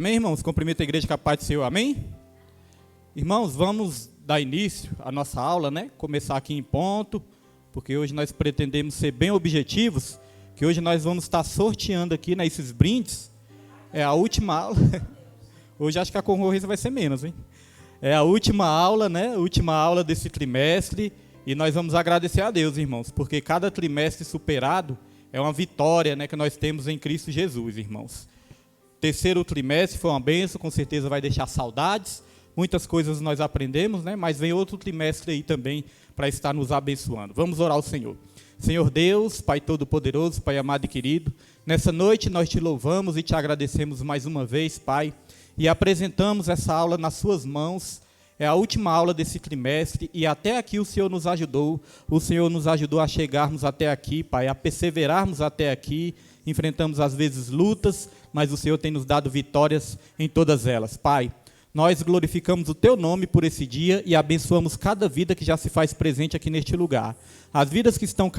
Amém, irmãos? Cumprimento a igreja com a paz do Senhor, amém? Irmãos, vamos dar início à nossa aula, né? Começar aqui em ponto, porque hoje nós pretendemos ser bem objetivos, que hoje nós vamos estar sorteando aqui, né, esses brindes. É a última aula. Hoje acho que a concorrência vai ser menos, hein? É a última aula, né? Última aula desse trimestre, e nós vamos agradecer a Deus, irmãos, porque cada trimestre superado é uma vitória, né, que nós temos em Cristo Jesus, irmãos. Terceiro trimestre foi uma bênção, com certeza vai deixar saudades, muitas coisas nós aprendemos, né? Mas vem outro trimestre aí também para estar nos abençoando. Vamos orar ao Senhor. Senhor Deus, Pai Todo-Poderoso, Pai amado e querido, nessa noite nós te louvamos e te agradecemos mais uma vez, Pai, e apresentamos essa aula nas suas mãos. É a última aula desse trimestre e até aqui o Senhor nos ajudou a chegarmos até aqui, Pai, a perseverarmos até aqui. Enfrentamos às vezes lutas, mas o Senhor tem nos dado vitórias em todas elas. Pai, nós glorificamos o Teu nome por esse dia e abençoamos cada vida que já se faz presente aqui neste lugar. As vidas que estão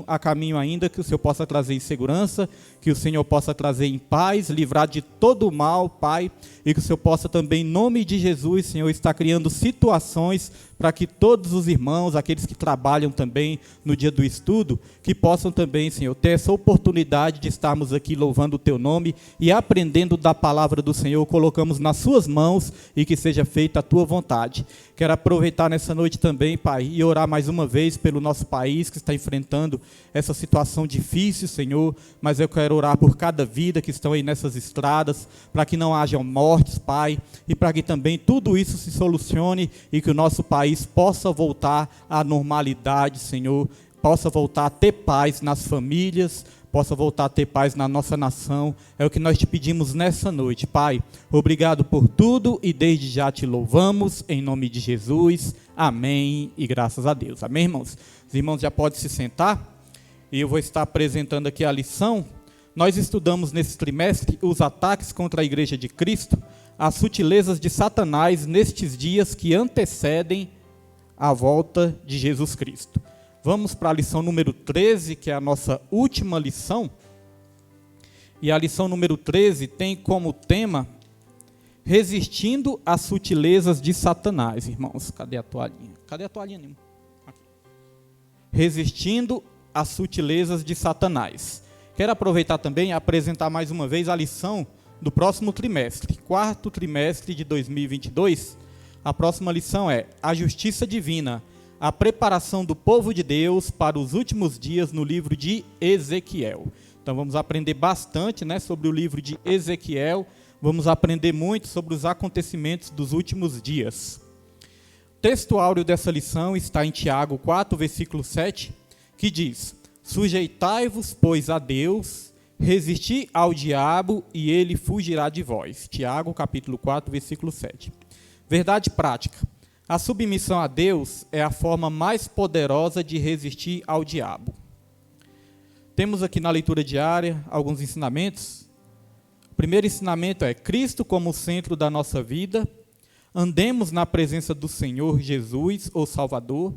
a caminho ainda, que o Senhor possa trazer em segurança, que o Senhor possa trazer em paz, livrar de todo o mal, Pai, e que o Senhor possa também, em nome de Jesus, Senhor, estar criando situações para que todos os irmãos, aqueles que trabalham também no dia do estudo, que possam também, Senhor, ter essa oportunidade de estarmos aqui louvando o Teu nome e aprendendo da palavra do Senhor, colocamos nas Suas mãos e que seja feita a Tua vontade. Quero aproveitar nessa noite também, Pai, e orar mais uma vez pelo nosso país que está enfrentando essa situação difícil, Senhor, mas eu quero orar por cada vida que estão aí nessas estradas, para que não hajam mortes, Pai, e para que também tudo isso se solucione e que o nosso país possa voltar à normalidade, Senhor, possa voltar a ter paz nas famílias, possa voltar a ter paz na nossa nação. É o que nós te pedimos nessa noite, Pai. Obrigado por tudo e desde já te louvamos, em nome de Jesus. Amém e graças a Deus. Amém, irmãos? Os irmãos já podem se sentar e eu vou estar apresentando aqui a lição. Nós estudamos nesse trimestre os ataques contra a Igreja de Cristo, as sutilezas de Satanás nestes dias que antecedem a volta de Jesus Cristo. Vamos para a lição número 13, que é a nossa última lição. E a lição número 13 tem como tema resistindo às sutilezas de Satanás, irmãos. Cadê a toalhinha? Cadê a toalhinha, Nimo? Aqui. Resistindo às sutilezas de Satanás. Quero aproveitar também e apresentar mais uma vez a lição do próximo trimestre, quarto trimestre de 2022. A próxima lição é a justiça divina, a preparação do povo de Deus para os últimos dias no livro de Ezequiel. Então vamos aprender bastante, né, sobre o livro de Ezequiel, vamos aprender muito sobre os acontecimentos dos últimos dias. O texto áureo dessa lição está em Tiago 4, versículo 7, que diz: sujeitai-vos, pois, a Deus, resisti ao diabo e ele fugirá de vós. Tiago capítulo 4, versículo 7. Verdade prática. A submissão a Deus é a forma mais poderosa de resistir ao diabo. Temos aqui na leitura diária alguns ensinamentos. O primeiro ensinamento é Cristo como centro da nossa vida. Andemos na presença do Senhor Jesus, o Salvador,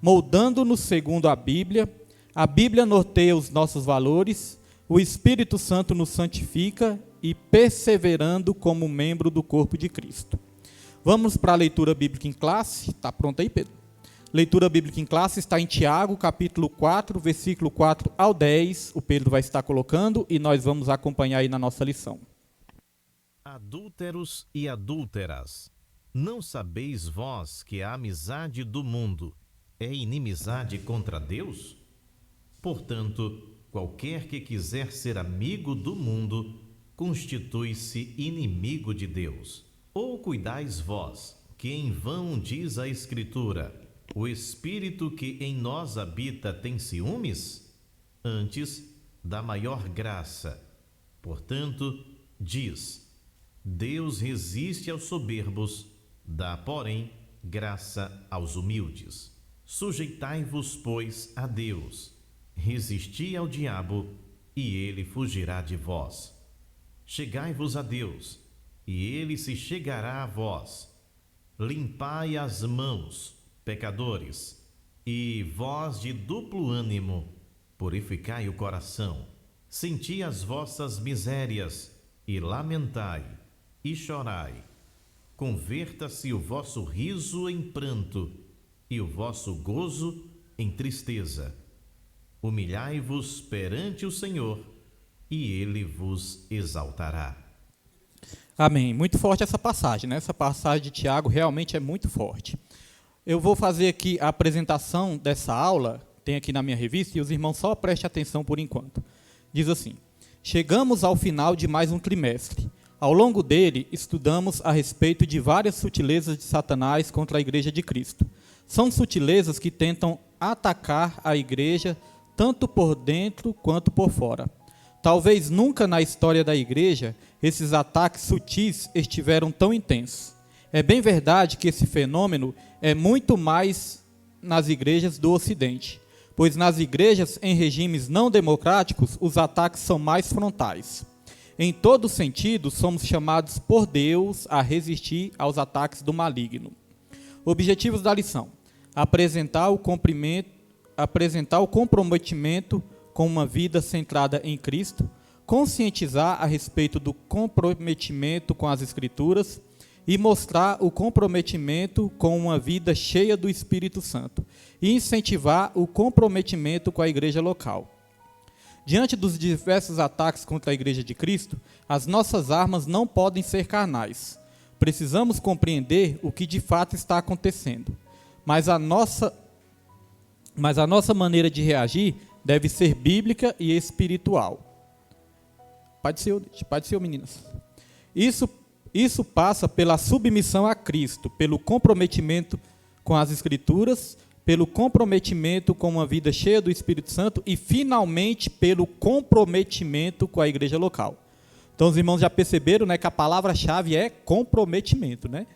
moldando-nos segundo a Bíblia. A Bíblia norteia os nossos valores. O Espírito Santo nos santifica e perseverando como membro do corpo de Cristo. Vamos para a leitura bíblica em classe. Está pronto aí, Pedro? Leitura bíblica em classe está em Tiago, capítulo 4, versículo 4 ao 10. O Pedro vai estar colocando e nós vamos acompanhar aí na nossa lição. Adúlteros e adúlteras, não sabeis vós que a amizade do mundo é inimizade contra Deus? Portanto, qualquer que quiser ser amigo do mundo, constitui-se inimigo de Deus. Ou cuidais vós, que em vão diz a Escritura, o Espírito que em nós habita tem ciúmes? Antes, da maior graça. Portanto, diz, Deus resiste aos soberbos, dá, porém, graça aos humildes. Sujeitai-vos, pois, a Deus, resisti ao diabo, e ele fugirá de vós. Chegai-vos a Deus, e ele se chegará a vós. Limpai as mãos, pecadores, e vós de duplo ânimo, purificai o coração. Senti as vossas misérias, e lamentai. e chorai. Converta-se o vosso riso em pranto e o vosso gozo em tristeza. Humilhai-vos perante o Senhor, e Ele vos exaltará. Amém. Muito forte essa passagem, né? Essa passagem de Tiago realmente é muito forte. Eu vou fazer aqui a apresentação dessa aula, tem aqui na minha revista, e os irmãos só prestem atenção por enquanto. Diz assim: chegamos ao final de mais um trimestre. Ao longo dele, estudamos a respeito de várias sutilezas de Satanás contra a Igreja de Cristo. São sutilezas que tentam atacar a Igreja tanto por dentro quanto por fora. Talvez nunca na história da Igreja esses ataques sutis estiveram tão intensos. É bem verdade que esse fenômeno é muito mais nas igrejas do Ocidente, pois nas igrejas em regimes não democráticos os ataques são mais frontais. Em todo sentido, somos chamados por Deus a resistir aos ataques do maligno. Objetivos da lição: apresentar o comprometimento com uma vida centrada em Cristo, conscientizar a respeito do comprometimento com as Escrituras e mostrar o comprometimento com uma vida cheia do Espírito Santo e incentivar o comprometimento com a igreja local. Diante dos diversos ataques contra a Igreja de Cristo, as nossas armas não podem ser carnais. Precisamos compreender o que de fato está acontecendo, mas a nossa maneira de reagir deve ser bíblica e espiritual. Pai do Senhor, meninas. Isso passa pela submissão a Cristo, pelo comprometimento com as Escrituras, pelo comprometimento com uma vida cheia do Espírito Santo e, finalmente, pelo comprometimento com a igreja local. Então, os irmãos já perceberam, né, que a palavra-chave é comprometimento, né?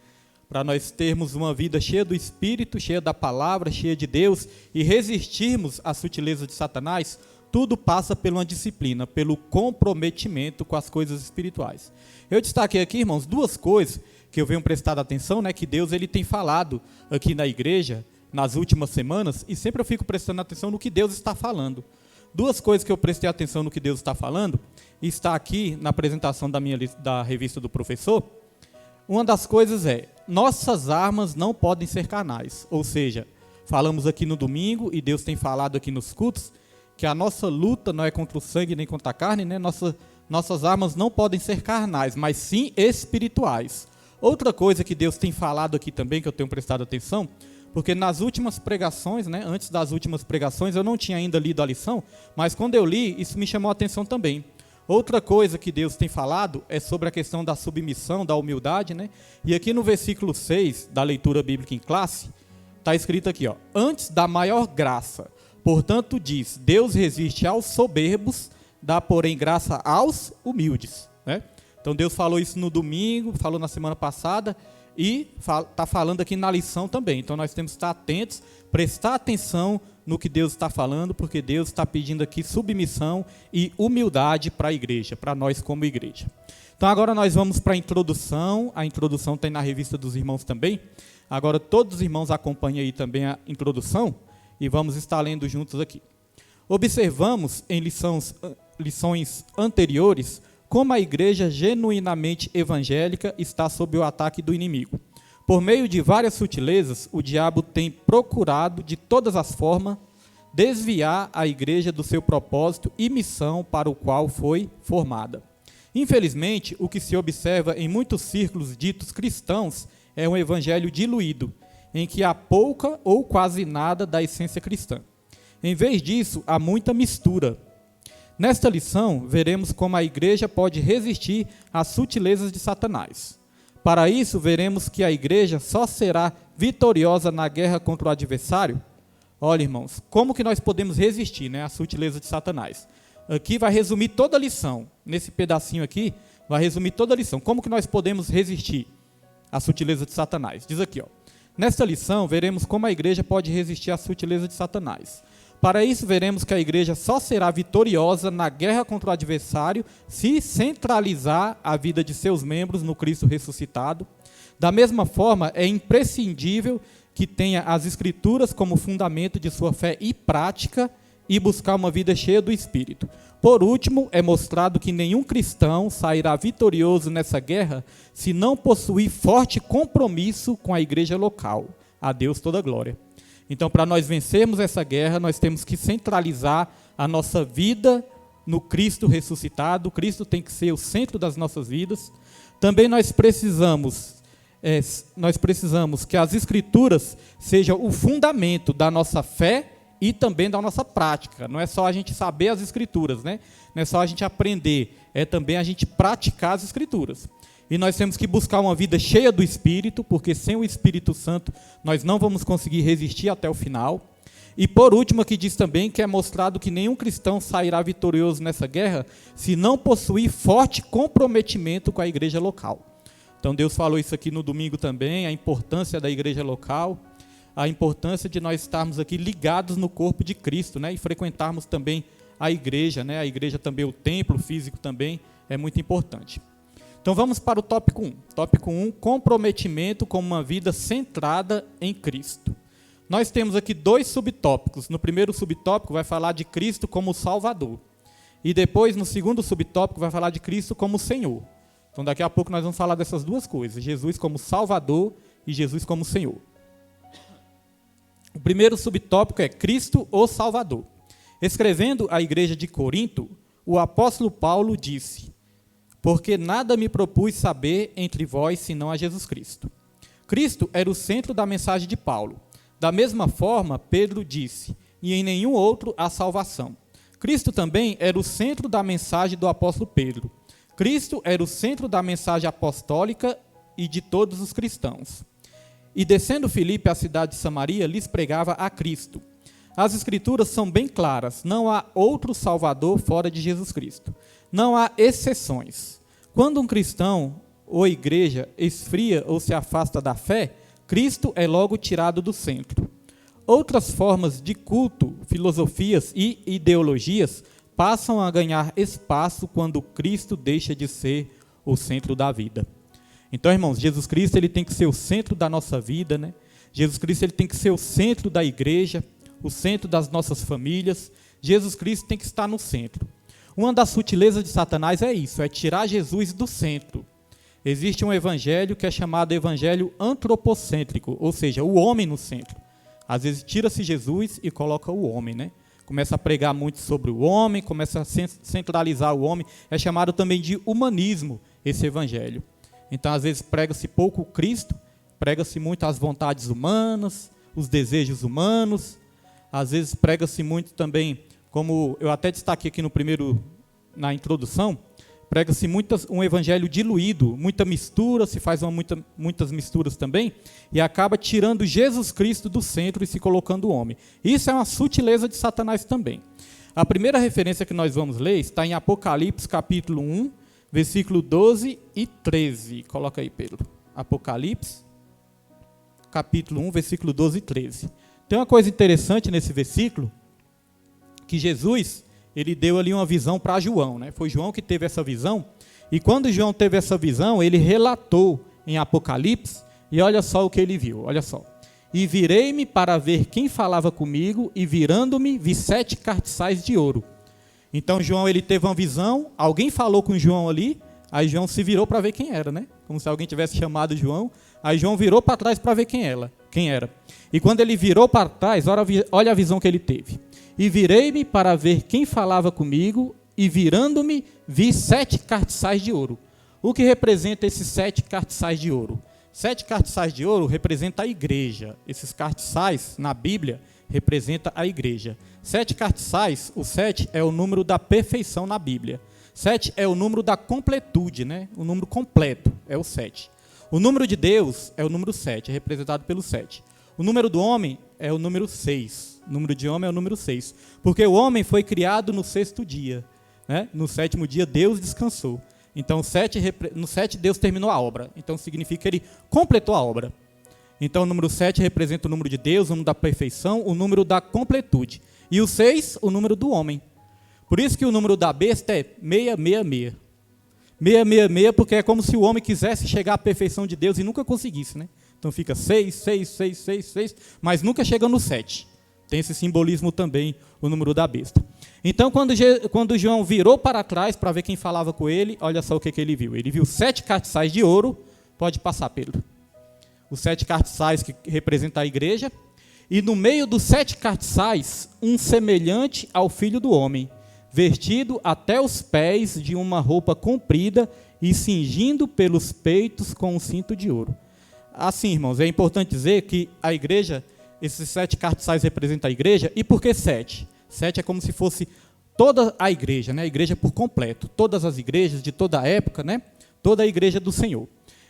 Para nós termos uma vida cheia do Espírito, cheia da palavra, cheia de Deus e resistirmos à sutileza de Satanás, tudo passa por uma disciplina, pelo comprometimento com as coisas espirituais. Eu destaquei aqui, irmãos, duas coisas que eu venho prestar atenção, né, que Deus ele tem falado aqui na igreja nas últimas semanas, e sempre eu fico prestando atenção no que Deus está falando. Duas coisas que eu prestei atenção no que Deus está falando, e está aqui na apresentação da revista do professor. Uma das coisas é: nossas armas não podem ser carnais. Ou seja, falamos aqui no domingo, e Deus tem falado aqui nos cultos, que a nossa luta não é contra o sangue nem contra a carne, né? Nossas armas não podem ser carnais, mas sim espirituais. Outra coisa que Deus tem falado aqui também, que eu tenho prestado atenção, porque nas últimas pregações, né, antes das últimas pregações, eu não tinha ainda lido a lição, mas quando eu li, isso me chamou a atenção também. Outra coisa que Deus tem falado é sobre a questão da submissão, da humildade, né? E aqui no versículo 6 da leitura bíblica em classe, está escrito aqui, ó: antes da maior graça, portanto diz, Deus resiste aos soberbos, dá porém graça aos humildes, né? Então Deus falou isso no domingo, falou na semana passada, e está falando aqui na lição também. Então nós temos que estar atentos, prestar atenção no que Deus está falando, porque Deus está pedindo aqui submissão e humildade para a igreja, para nós como igreja. Então agora nós vamos para a introdução tem na revista dos irmãos também. Agora todos os irmãos acompanhem aí também a introdução, e vamos estar lendo juntos aqui. Observamos em lições anteriores como a igreja genuinamente evangélica está sob o ataque do inimigo. Por meio de várias sutilezas, o diabo tem procurado, de todas as formas, desviar a igreja do seu propósito e missão para o qual foi formada. Infelizmente, o que se observa em muitos círculos ditos cristãos é um evangelho diluído, em que há pouca ou quase nada da essência cristã. Em vez disso, há muita mistura. Nesta lição, veremos como a igreja pode resistir às sutilezas de Satanás. Para isso, veremos que a igreja só será vitoriosa na guerra contra o adversário. Olha, irmãos, como que nós podemos resistir, né, às sutilezas de Satanás? Aqui vai resumir toda a lição. Nesse pedacinho aqui, vai resumir toda a lição. Como que nós podemos resistir às sutilezas de Satanás? Diz aqui, ó: nesta lição, veremos como a igreja pode resistir às sutilezas de Satanás. Para isso, veremos que a igreja só será vitoriosa na guerra contra o adversário se centralizar a vida de seus membros no Cristo ressuscitado. Da mesma forma, é imprescindível que tenha as Escrituras como fundamento de sua fé e prática e buscar uma vida cheia do Espírito. por último, é mostrado que nenhum cristão sairá vitorioso nessa guerra se não possuir forte compromisso com a igreja local. A Deus toda a glória. Então, para nós vencermos essa guerra, nós temos que centralizar a nossa vida no Cristo ressuscitado. Cristo tem que ser o centro das nossas vidas. Também nós precisamos que as Escrituras sejam o fundamento da nossa fé e também da nossa prática. Não é só a gente saber as Escrituras, né? Não é só a gente aprender, é também a gente praticar as Escrituras. E nós temos que buscar uma vida cheia do Espírito, porque sem o Espírito Santo nós não vamos conseguir resistir até o final. E por último, aqui diz também que é mostrado que nenhum cristão sairá vitorioso nessa guerra se não possuir forte comprometimento com a igreja local. Então Deus falou isso aqui no domingo também, a importância da igreja local, a importância de nós estarmos aqui ligados no corpo de Cristo, né? E frequentarmos também a igreja, né? A igreja também, o templo físico também é muito importante. Então vamos para o tópico 1. Tópico 1, comprometimento com uma vida centrada em Cristo. Nós temos aqui 2 subtópicos. No primeiro subtópico vai falar de Cristo como Salvador. E depois, no segundo subtópico, vai falar de Cristo como Senhor. Então daqui a pouco nós vamos falar dessas duas coisas. Jesus como Salvador e Jesus como Senhor. O primeiro subtópico é Cristo o Salvador. Escrevendo à igreja de Corinto, o apóstolo Paulo disse: porque nada me propus saber entre vós senão a Jesus Cristo. Cristo era o centro da mensagem de Paulo. Da mesma forma, Pedro disse: e em nenhum outro há salvação. Cristo também era o centro da mensagem do apóstolo Pedro. Cristo era o centro da mensagem apostólica e de todos os cristãos. E descendo Filipe à cidade de Samaria, lhes pregava a Cristo. As Escrituras são bem claras, não há outro Salvador fora de Jesus Cristo. Não há exceções. Quando um cristão ou igreja esfria ou se afasta da fé, Cristo é logo tirado do centro. Outras formas de culto, filosofias e ideologias passam a ganhar espaço quando Cristo deixa de ser o centro da vida. Então, irmãos, Jesus Cristo ele tem que ser o centro da nossa vida, né? Jesus Cristo ele tem que ser o centro da igreja, o centro das nossas famílias. Jesus Cristo tem que estar no centro. Uma das sutilezas de Satanás é isso, é tirar Jesus do centro. Existe um evangelho que é chamado evangelho antropocêntrico, ou seja, o homem no centro. Às vezes tira-se Jesus e coloca o homem, né? Começa a pregar muito sobre o homem, começa a centralizar o homem. É chamado também de humanismo, esse evangelho. Então, às vezes, prega-se pouco o Cristo, prega-se muito as vontades humanas, os desejos humanos. Às vezes, prega-se muito também, como eu até destaquei aqui na introdução, prega-se um evangelho diluído, muita mistura, se faz muitas misturas também, e acaba tirando Jesus Cristo do centro e se colocando o homem. Isso é uma sutileza de Satanás também. A primeira referência que nós vamos ler está em Apocalipse, capítulo 1, versículo 12 e 13. Coloca aí, Pedro. Apocalipse, capítulo 1, versículo 12 e 13. Tem uma coisa interessante nesse versículo, que Jesus, ele deu ali uma visão para João, né? Foi João que teve essa visão, e quando João teve essa visão, ele relatou em Apocalipse, e olha só o que ele viu, olha só. E virei-me para ver quem falava comigo, e virando-me, vi 7 castiçais de ouro. Então João ele teve uma visão, alguém falou com João ali, aí João se virou para ver quem era, né? Como se alguém tivesse chamado João, aí João virou para trás para ver quem era. E quando ele virou para trás, olha a visão que ele teve. E virei-me para ver quem falava comigo, e virando-me, vi 7 castiçais de ouro. O que representa esses 7 castiçais de ouro? 7 castiçais de ouro representa a igreja. Esses castiçais, na Bíblia, representa a igreja. 7 castiçais, o 7 é o número da perfeição na Bíblia. 7 é o número da completude, né? O número completo é o 7. O número de Deus é o número 7, é representado pelo 7. O número do homem é o número 6. O número de homem é o número 6. Porque o homem foi criado no 6º dia, né? No 7º dia Deus descansou. Então no 7 Deus terminou a obra. Então significa que ele completou a obra. Então o número 7 representa o número de Deus, o número da perfeição, o número da completude. E o 6, o número do homem. Por isso que o número da besta é 666. 666 porque é como se o homem quisesse chegar à perfeição de Deus e nunca conseguisse, né? Então fica 6, 6, 6, 6, 6, mas nunca chega no 7. Tem esse simbolismo também, o número da besta. Então, quando João virou para trás para ver quem falava com ele, olha só o que ele viu. Ele viu 7 castiçais de ouro, pode passar, Pedro. Os 7 castiçais que representam a igreja, e no meio dos 7 castiçais, um semelhante ao Filho do Homem, vestido até os pés de uma roupa comprida e cingindo pelos peitos com um cinto de ouro. Assim, irmãos, é importante dizer que a igreja, esses 7 castiçais representam a igreja, e por que 7? 7 é como se fosse toda a igreja, né? A igreja por completo, todas as igrejas de toda a época, né? Toda a igreja do Senhor.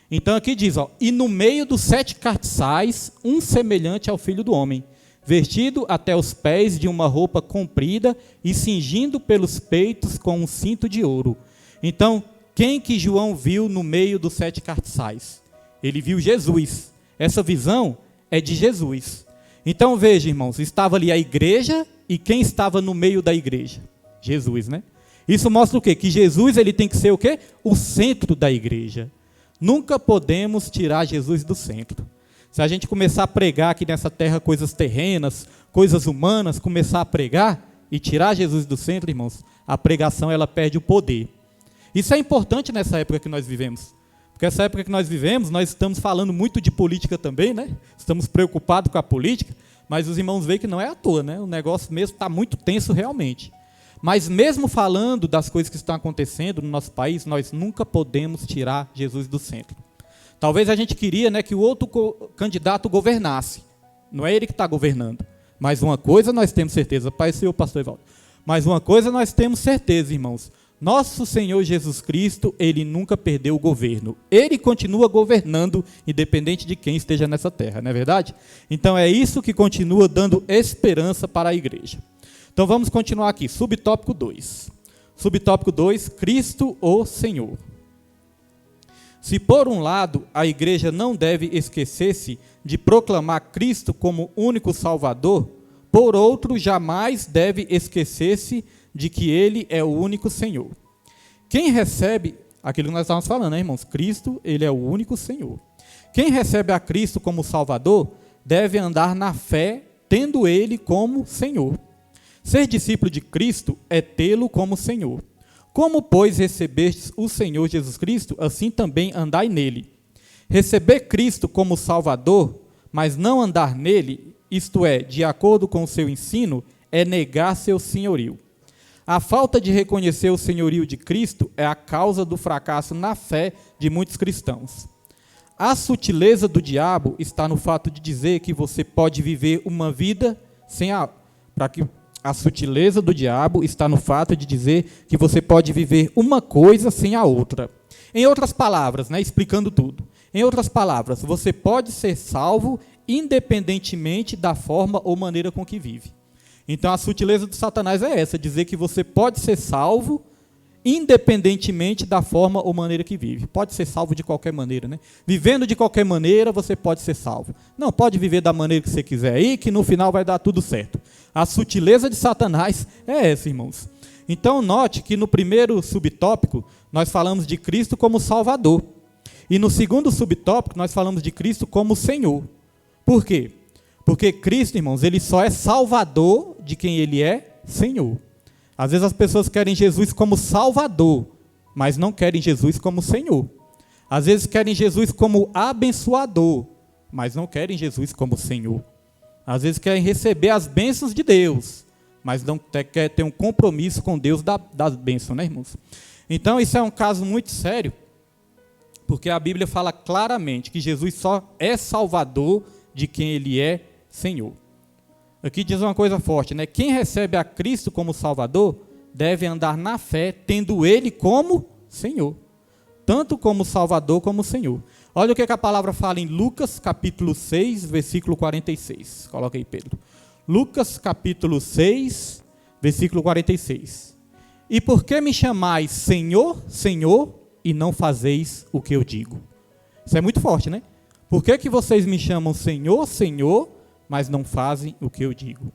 Então aqui diz, ó, e no meio dos 7 castiçais, um semelhante ao Filho do Homem, vestido até os pés de uma roupa comprida e cingindo pelos peitos com um cinto de ouro. Então, quem que João viu no meio dos 7 castiçais? Ele viu Jesus. Essa visão é de Jesus. Então veja, irmãos, estava ali a igreja, e quem estava no meio da igreja? Jesus, né? Isso mostra o quê? Que Jesus ele tem que ser o quê? O centro da igreja. Nunca podemos tirar Jesus do centro. Se a gente começar a pregar aqui nessa terra coisas terrenas, coisas humanas, começar a pregar e tirar Jesus do centro, irmãos, a pregação ela perde o poder. Isso é importante nessa época que nós vivemos. Porque essa época que nós vivemos, nós estamos falando muito de política também, né? Estamos preocupados com a política, mas os irmãos veem que não é à toa, né? O negócio mesmo está muito tenso realmente. Mas mesmo falando das coisas que estão acontecendo no nosso país, nós nunca podemos tirar Jesus do centro. Talvez a gente queria, né, que o outro candidato governasse. Não é ele que está governando. Mas uma coisa nós temos certeza, Pai, Senhor, pastor Evaldo. Mas uma coisa nós temos certeza, irmãos. Nosso Senhor Jesus Cristo, ele nunca perdeu o governo. Ele continua governando, independente de quem esteja nessa terra, não é verdade? Então é isso que continua dando esperança para a igreja. Então vamos continuar aqui, subtópico 2. Subtópico 2, Cristo o Senhor. Se por um lado a igreja não deve esquecer-se de proclamar Cristo como único Salvador, por outro jamais deve esquecer-se de que ele é o único Senhor. Quem recebe, aquilo que nós estávamos falando, né, irmãos? Cristo, ele é o único Senhor. Quem recebe a Cristo como Salvador, deve andar na fé, tendo ele como Senhor. Ser discípulo de Cristo é tê-lo como Senhor. Como, pois, recebestes o Senhor Jesus Cristo, assim também andai nele. Receber Cristo como Salvador, mas não andar nele, isto é, de acordo com o seu ensino, é negar seu senhorio. A falta de reconhecer o senhorio de Cristo é a causa do fracasso na fé de muitos cristãos. A sutileza do diabo está no fato de dizer que você pode viver uma vida sem a sutileza do diabo está no fato de dizer que você pode viver uma coisa sem a outra. Em outras palavras, né, explicando tudo. Em outras palavras, você pode ser salvo independentemente da forma ou maneira com que vive. Então a sutileza de Satanás é essa, dizer que você pode ser salvo independentemente da forma ou maneira que vive. Pode ser salvo de qualquer maneira, né? Vivendo de qualquer maneira, você pode ser salvo. Não, pode viver da maneira que você quiser aí, que no final vai dar tudo certo. A sutileza de Satanás é essa, irmãos. Então note que no primeiro subtópico, nós falamos de Cristo como Salvador. E no segundo subtópico, nós falamos de Cristo como Senhor. Por quê? Porque Cristo, irmãos, ele só é Salvador de quem ele é Senhor. Às vezes as pessoas querem Jesus como Salvador, mas não querem Jesus como Senhor. Às vezes querem Jesus como abençoador, mas não querem Jesus como Senhor. Às vezes querem receber as bênçãos de Deus, mas não querem ter um compromisso com Deus das bênçãos, né, irmãos? Então isso é um caso muito sério, porque a Bíblia fala claramente que Jesus só é Salvador de quem ele é Senhor. Aqui diz uma coisa forte, né? Quem recebe a Cristo como Salvador deve andar na fé, tendo ele como Senhor. Tanto como Salvador como Senhor. Olha o que a palavra fala em Lucas capítulo 6, versículo 46. Coloca aí, Pedro. Lucas capítulo 6, versículo 46. E por que me chamais Senhor, Senhor, e não fazeis o que eu digo? Isso é muito forte, né? Por que vocês me chamam Senhor, Senhor, mas não fazem o que eu digo?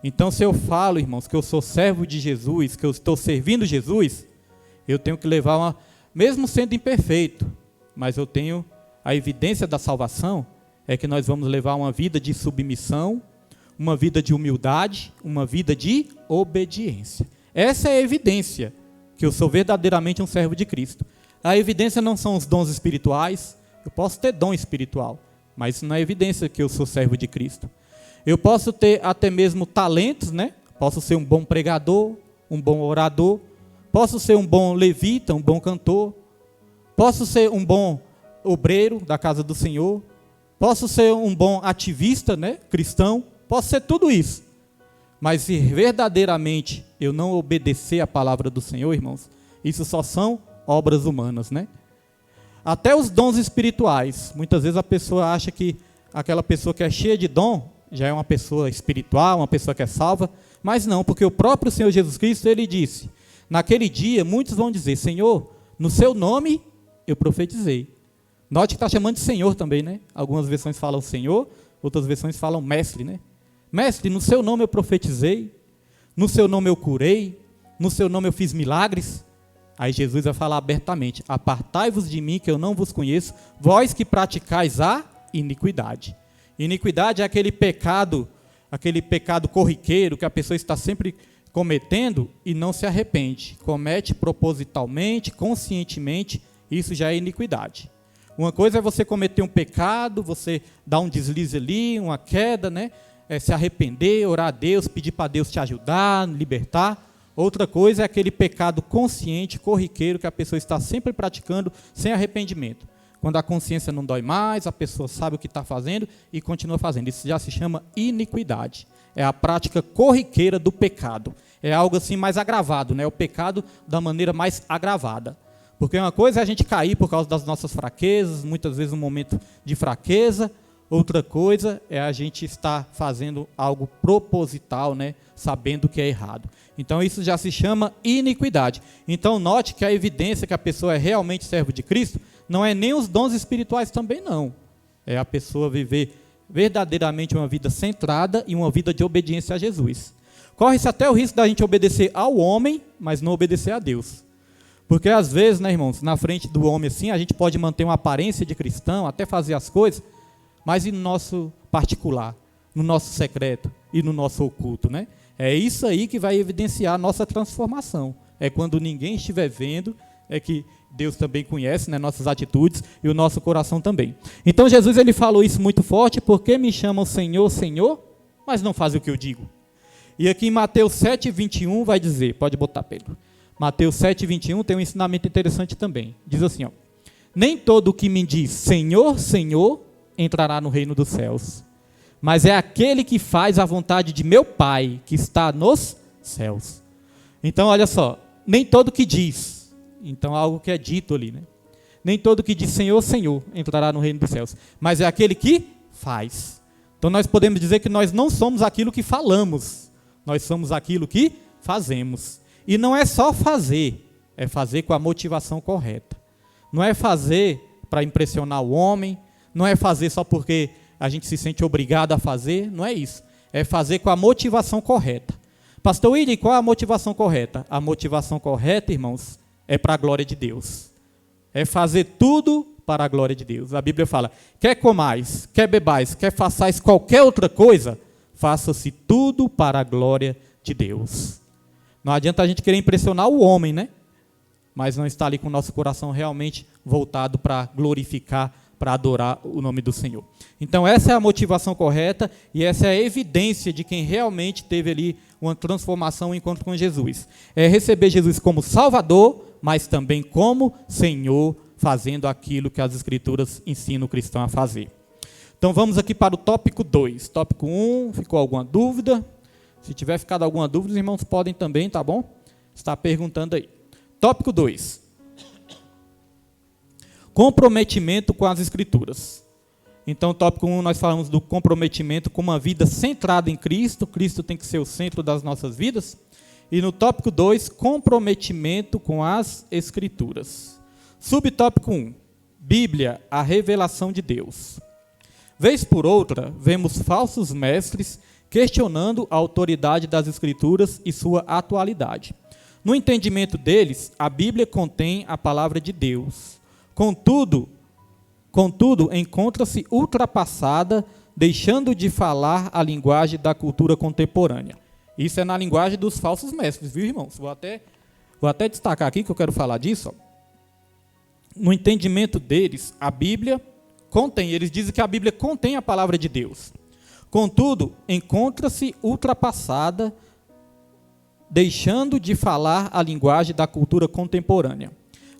Então, se eu falo, irmãos, que eu sou servo de Jesus, que eu estou servindo Jesus, eu tenho que levar mesmo sendo imperfeito, mas eu tenho a evidência da salvação, é que nós vamos levar uma vida de submissão, uma vida de humildade, uma vida de obediência. Essa é a evidência que eu sou verdadeiramente um servo de Cristo. A evidência não são os dons espirituais. Eu posso ter dom espiritual, mas isso não é evidência que eu sou servo de Cristo. Eu posso ter até mesmo talentos, né? Posso ser um bom pregador, um bom orador, posso ser um bom levita, um bom cantor, posso ser um bom obreiro da casa do Senhor, posso ser um bom ativista, né? Cristão, posso ser tudo isso. Mas se verdadeiramente eu não obedecer a palavra do Senhor, irmãos, isso só são obras humanas, né? Até os dons espirituais. Muitas vezes a pessoa acha que aquela pessoa que é cheia de dom já é uma pessoa espiritual, uma pessoa que é salva, mas não, porque o próprio Senhor Jesus Cristo, ele disse, naquele dia muitos vão dizer, Senhor, no seu nome eu profetizei. Note que está chamando de Senhor também, né? Algumas versões falam Senhor, outras versões falam Mestre, né? Mestre, no seu nome eu profetizei, no seu nome eu curei, no seu nome eu fiz milagres. Aí Jesus vai falar abertamente, apartai-vos de mim que eu não vos conheço, vós que praticais a iniquidade. Iniquidade é aquele pecado corriqueiro que a pessoa está sempre cometendo e não se arrepende. Comete propositalmente, conscientemente, isso já é iniquidade. Uma coisa é você cometer um pecado, você dar um deslize ali, uma queda, né? Se arrepender, orar a Deus, pedir para Deus te ajudar, libertar. Outra coisa é aquele pecado consciente, corriqueiro, que a pessoa está sempre praticando sem arrependimento. Quando a consciência não dói mais, a pessoa sabe o que está fazendo e continua fazendo. Isso já se chama iniquidade. É a prática corriqueira do pecado. É algo assim mais agravado, né? O pecado da maneira mais agravada. Porque uma coisa é a gente cair por causa das nossas fraquezas, muitas vezes um momento de fraqueza. Outra coisa é a gente estar fazendo algo proposital, né? Sabendo que é errado. Então isso já se chama iniquidade. Então note que a evidência que a pessoa é realmente servo de Cristo não é nem os dons espirituais também não. É a pessoa viver verdadeiramente uma vida centrada e uma vida de obediência a Jesus. Corre-se até o risco da gente obedecer ao homem, mas não obedecer a Deus. Porque às vezes, né, irmãos, na frente do homem assim, a gente pode manter uma aparência de cristão, até fazer as coisas, mas e no nosso particular, no nosso secreto e no nosso oculto, né? É isso aí que vai evidenciar a nossa transformação. É quando ninguém estiver vendo, é que Deus também conhece, né, nossas atitudes e o nosso coração também. Então Jesus ele falou isso muito forte, porque me chamam Senhor, Senhor, mas não fazem o que eu digo. E aqui em Mateus 7:21 vai dizer, pode botar Pedro, Mateus 7:21 tem um ensinamento interessante também. Diz assim, ó, nem todo o que me diz Senhor, Senhor, entrará no reino dos céus, mas é aquele que faz a vontade de meu Pai, que está nos céus. Então, olha só, nem todo que diz, então algo que é dito ali, né? Nem todo que diz Senhor, Senhor, entrará no reino dos céus, mas é aquele que faz. Então, nós podemos dizer que nós não somos aquilo que falamos, nós somos aquilo que fazemos. E não é só fazer, é fazer com a motivação correta. Não é fazer para impressionar o homem, não é fazer só porque a gente se sente obrigado a fazer, não é isso. É fazer com a motivação correta. Pastor William, qual é a motivação correta? A motivação correta, irmãos, é para a glória de Deus. É fazer tudo para a glória de Deus. A Bíblia fala, quer comais, quer bebais, quer façais qualquer outra coisa, faça-se tudo para a glória de Deus. Não adianta a gente querer impressionar o homem, né? Mas não está ali com o nosso coração realmente voltado para glorificar, para adorar o nome do Senhor. Então essa é a motivação correta e essa é a evidência de quem realmente teve ali uma transformação, um encontro com Jesus. É receber Jesus como Salvador, mas também como Senhor, fazendo aquilo que as Escrituras ensinam o cristão a fazer. Então vamos aqui para o tópico 2. Tópico 1, ficou alguma dúvida? Se tiver ficado alguma dúvida, os irmãos podem também, tá bom? Está perguntando aí. Tópico 2. Comprometimento com as Escrituras. Então, tópico 1, nós falamos do comprometimento com uma vida centrada em Cristo. Cristo tem que ser o centro das nossas vidas. E no tópico 2, comprometimento com as Escrituras. Subtópico 1, Bíblia, a revelação de Deus. Vez por outra, vemos falsos mestres questionando a autoridade das Escrituras e sua atualidade. No entendimento deles, a Bíblia contém a palavra de Deus. Contudo, encontra-se ultrapassada, deixando de falar a linguagem da cultura contemporânea. Isso é na linguagem dos falsos mestres, viu, irmãos? Vou até destacar aqui que eu quero falar disso. Ó. No entendimento deles, a Bíblia contém, eles dizem que a Bíblia contém a palavra de Deus. Contudo, encontra-se ultrapassada, deixando de falar a linguagem da cultura contemporânea.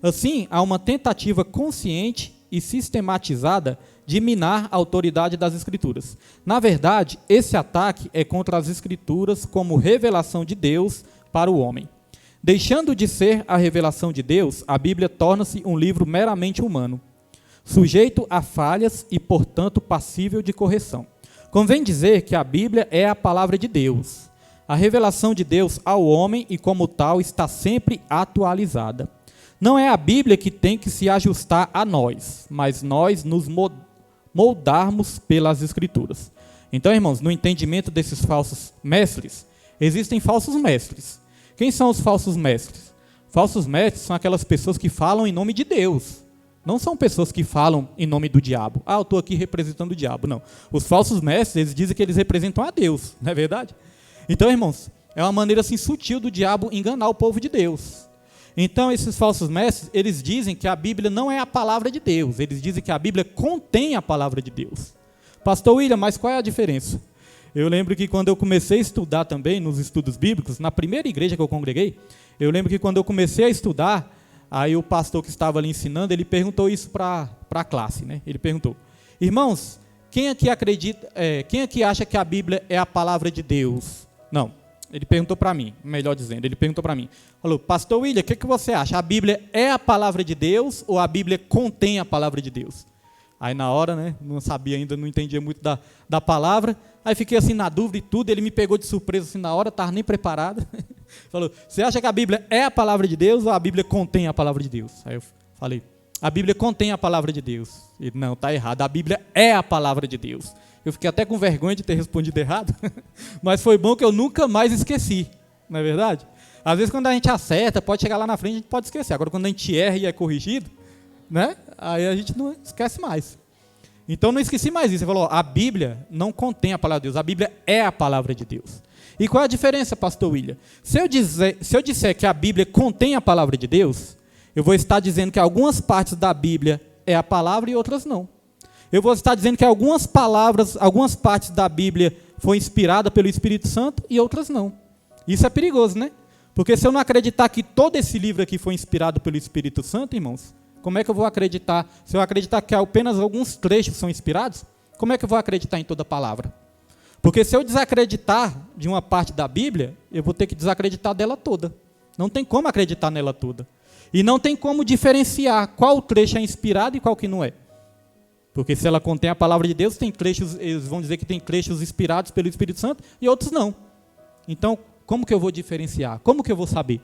Assim, há uma tentativa consciente e sistematizada de minar a autoridade das Escrituras. Na verdade, esse ataque é contra as Escrituras como revelação de Deus para o homem. Deixando de ser a revelação de Deus, a Bíblia torna-se um livro meramente humano, sujeito a falhas e, portanto, passível de correção. Convém dizer que a Bíblia é a palavra de Deus. A revelação de Deus ao homem e, como tal, está sempre atualizada. Não é a Bíblia que tem que se ajustar a nós, mas nós nos moldarmos pelas Escrituras. Então, irmãos, no entendimento desses falsos mestres, existem falsos mestres. Quem são os falsos mestres? Falsos mestres são aquelas pessoas que falam em nome de Deus. Não são pessoas que falam em nome do diabo. Ah, eu estou aqui representando o diabo. Não. Os falsos mestres, eles dizem que eles representam a Deus. Não é verdade? Então, irmãos, é uma maneira assim sutil do diabo enganar o povo de Deus. Então, esses falsos mestres, eles dizem que a Bíblia não é a palavra de Deus. Eles dizem que a Bíblia contém a palavra de Deus. Pastor William, mas qual é a diferença? Eu lembro que quando eu comecei a estudar também, nos estudos bíblicos, na primeira igreja que eu congreguei, eu lembro que quando eu comecei a estudar, aí o pastor que estava ali ensinando, ele perguntou isso para a classe, né? Ele perguntou, irmãos, quem aqui acha que a Bíblia é a palavra de Deus? Não. Ele perguntou para mim, melhor dizendo, ele perguntou para mim, falou, pastor William, o que você acha? A Bíblia é a palavra de Deus ou a Bíblia contém a palavra de Deus? Aí na hora, né, não sabia ainda, não entendia muito da palavra, aí fiquei assim na dúvida e tudo, ele me pegou de surpresa assim na hora, estava nem preparado, falou, você acha que a Bíblia é a palavra de Deus ou a Bíblia contém a palavra de Deus? Aí eu falei, a Bíblia contém a palavra de Deus. Ele, não, está errado, a Bíblia é a palavra de Deus. Eu fiquei até com vergonha de ter respondido errado, mas foi bom que eu nunca mais esqueci, não é verdade? Às vezes quando a gente acerta, pode chegar lá na frente, a gente pode esquecer. Agora quando a gente erra e é corrigido, né? Aí a gente não esquece mais. Então não esqueci mais isso. Ele falou, a Bíblia não contém a palavra de Deus, a Bíblia é a palavra de Deus. E qual é a diferença, pastor William? Se eu disser que a Bíblia contém a palavra de Deus, eu vou estar dizendo que algumas partes da Bíblia é a palavra e outras não. Eu vou estar dizendo que algumas partes da Bíblia foi inspirada pelo Espírito Santo e outras não. Isso é perigoso, né? Porque se eu não acreditar que todo esse livro aqui foi inspirado pelo Espírito Santo, irmãos, como é que eu vou acreditar? Se eu acreditar que apenas alguns trechos são inspirados, como é que eu vou acreditar em toda a palavra? Porque se eu desacreditar de uma parte da Bíblia, eu vou ter que desacreditar dela toda. Não tem como acreditar nela toda. E não tem como diferenciar qual trecho é inspirado e qual que não é. Porque se ela contém a palavra de Deus, tem trechos, eles vão dizer que tem trechos inspirados pelo Espírito Santo e outros não. Então, como que eu vou diferenciar? Como que eu vou saber?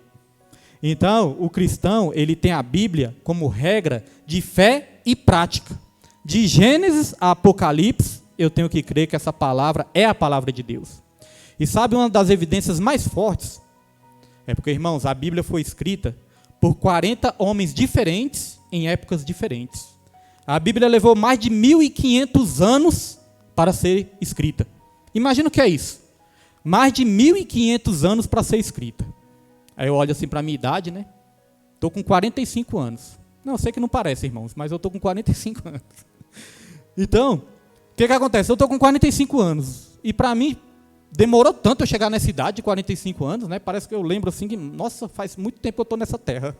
Então, o cristão, ele tem a Bíblia como regra de fé e prática. De Gênesis a Apocalipse, eu tenho que crer que essa palavra é a palavra de Deus. E sabe uma das evidências mais fortes? É porque, irmãos, a Bíblia foi escrita por 40 homens diferentes em épocas diferentes. A Bíblia levou mais de 1.500 anos para ser escrita. Imagina o que é isso. Mais de 1.500 anos para ser escrita. Aí eu olho assim para a minha idade, né? Estou com 45 anos. Não, eu sei que não parece, irmãos, mas eu estou com 45 anos. Então, o que acontece? Eu estou com 45 anos. E para mim, demorou tanto eu chegar nessa idade de 45 anos, né? Parece que eu lembro assim que, nossa, faz muito tempo que eu estou nessa terra.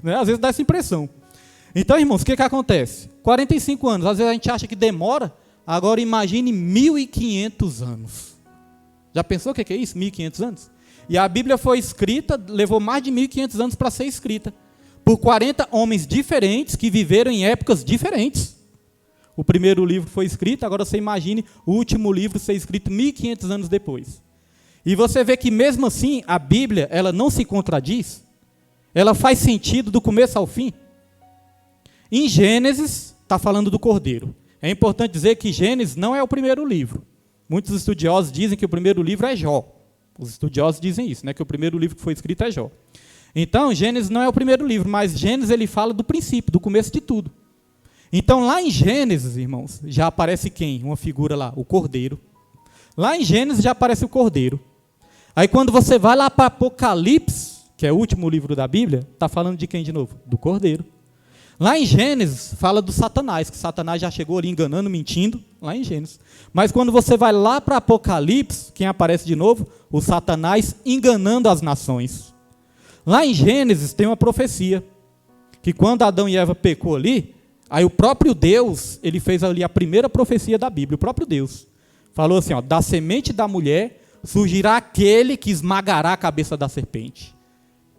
Né? Às vezes dá essa impressão. Então, irmãos, o que acontece? 45 anos, às vezes a gente acha que demora, agora imagine 1.500 anos. Já pensou o que é isso? 1.500 anos? E a Bíblia foi escrita, levou mais de 1.500 anos para ser escrita, por 40 homens diferentes que viveram em épocas diferentes. O primeiro livro foi escrito, agora você imagine o último livro ser escrito 1.500 anos depois. E você vê que mesmo assim, a Bíblia, ela não se contradiz, ela faz sentido do começo ao fim. Em Gênesis, está falando do Cordeiro. É importante dizer que Gênesis não é o primeiro livro. Muitos estudiosos dizem que o primeiro livro é Jó. Os estudiosos dizem isso, né, que o primeiro livro que foi escrito é Jó. Então, Gênesis não é o primeiro livro, mas Gênesis ele fala do princípio, do começo de tudo. Então, lá em Gênesis, irmãos, já aparece quem? Uma figura lá, o Cordeiro. Lá em Gênesis já aparece o Cordeiro. Aí quando você vai lá para Apocalipse, que é o último livro da Bíblia, está falando de quem de novo? Do Cordeiro. Lá em Gênesis, fala do Satanás, que Satanás já chegou ali enganando, mentindo, lá em Gênesis. Mas quando você vai lá para Apocalipse, quem aparece de novo? O Satanás enganando as nações. Lá em Gênesis tem uma profecia, que quando Adão e Eva pecou ali, aí o próprio Deus, ele fez ali a primeira profecia da Bíblia, o próprio Deus. Falou assim, ó, da semente da mulher surgirá aquele que esmagará a cabeça da serpente.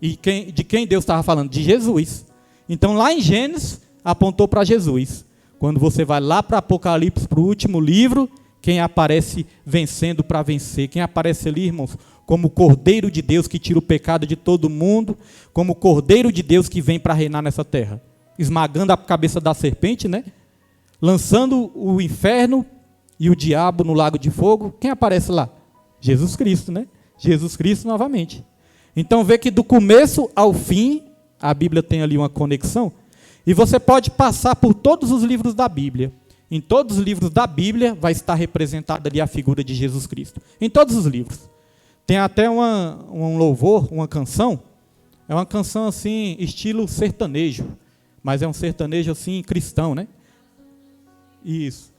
E de quem Deus estava falando? De Jesus. Então lá em Gênesis, apontou para Jesus. Quando você vai lá para Apocalipse, para o último livro, quem aparece vencendo para vencer? Quem aparece ali, irmãos? Como o Cordeiro de Deus que tira o pecado de todo mundo, como o Cordeiro de Deus que vem para reinar nessa terra. Esmagando a cabeça da serpente, né? Lançando o inferno e o diabo no lago de fogo. Quem aparece lá? Jesus Cristo, né? Jesus Cristo novamente. Então vê que do começo ao fim, a Bíblia tem ali uma conexão, e você pode passar por todos os livros da Bíblia. Em todos os livros da Bíblia vai estar representada ali a figura de Jesus Cristo. Em todos os livros. Tem até um louvor, uma canção, é uma canção assim, estilo sertanejo, mas é um sertanejo assim, cristão, né? Isso.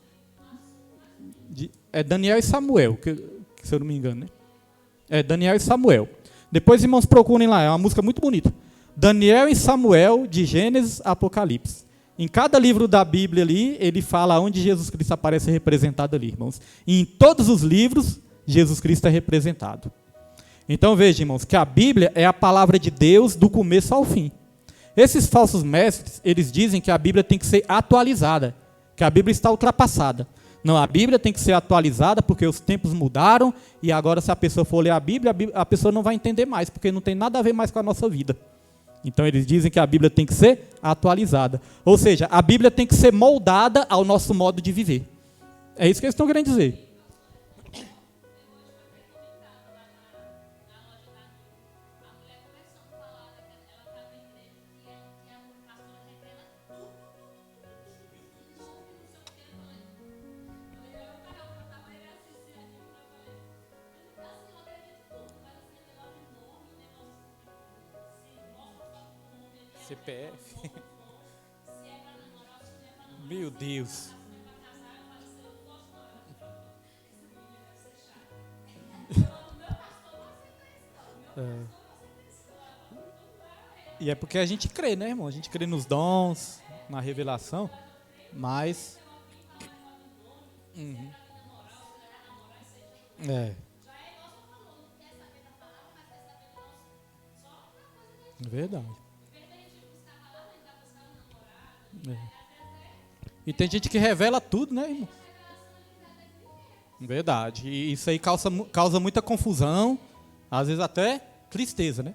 É Daniel e Samuel, se eu não me engano, né? É Daniel e Samuel. Depois, irmãos, procurem lá, é uma música muito bonita. Daniel e Samuel, de Gênesis a Apocalipse. Em cada livro da Bíblia ali, ele fala onde Jesus Cristo aparece representado ali, irmãos. E em todos os livros, Jesus Cristo é representado. Então veja, irmãos, que a Bíblia é a palavra de Deus do começo ao fim. Esses falsos mestres, eles dizem que a Bíblia tem que ser atualizada, que a Bíblia está ultrapassada. Não, a Bíblia tem que ser atualizada porque os tempos mudaram e agora se a pessoa for ler a Bíblia, a pessoa não vai entender mais, porque não tem nada a ver mais com a nossa vida. Então eles dizem que a Bíblia tem que ser atualizada. Ou seja, a Bíblia tem que ser moldada ao nosso modo de viver. É isso que eles estão querendo dizer. CPF. Meu Deus. E é porque a gente crê, né, irmão? A gente crê nos dons, na revelação, mas... Verdade. E tem gente que revela tudo, né, irmão? Verdade. E isso aí causa muita confusão, às vezes até tristeza, né?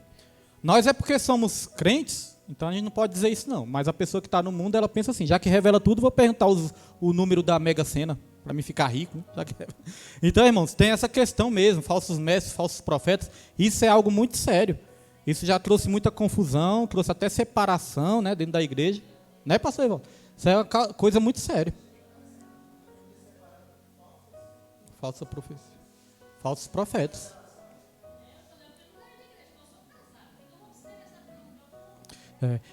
Nós é porque somos crentes, então a gente não pode dizer isso não. Mas a pessoa que está no mundo, ela pensa assim, já que revela tudo, vou perguntar o número da Mega Sena, para me ficar rico. Né? Então, irmãos, tem essa questão mesmo, falsos mestres, falsos profetas, isso é algo muito sério. Isso já trouxe muita confusão, trouxe até separação, né, dentro da igreja. Né, pastor Ivan? Isso é uma coisa muito séria. Falsa profecia. Falsos profetas.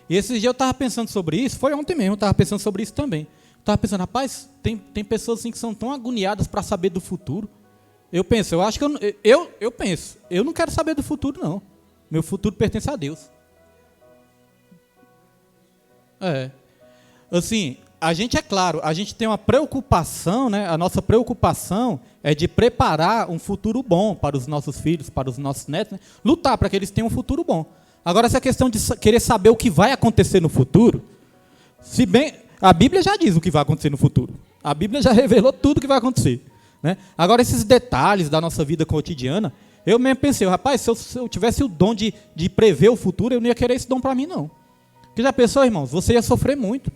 E esses dias eu estava pensando sobre isso, foi ontem mesmo, eu estava pensando sobre isso também. Estava pensando, rapaz, tem pessoas assim que são tão agoniadas para saber do futuro. Eu penso, eu não quero saber do futuro, não. Meu futuro pertence a Deus. Assim, a gente, é claro, a gente tem uma preocupação, né? A nossa preocupação é de preparar um futuro bom para os nossos filhos, para os nossos netos, né? Lutar para que eles tenham um futuro bom. Agora, essa questão de querer saber o que vai acontecer no futuro, se bem, a Bíblia já diz o que vai acontecer no futuro. A Bíblia já revelou tudo o que vai acontecer. Né? Agora, esses detalhes da nossa vida cotidiana, eu mesmo pensei, rapaz, se eu tivesse o dom de prever o futuro, eu não ia querer esse dom para mim, não. Porque já pensou, irmãos, você ia sofrer muito.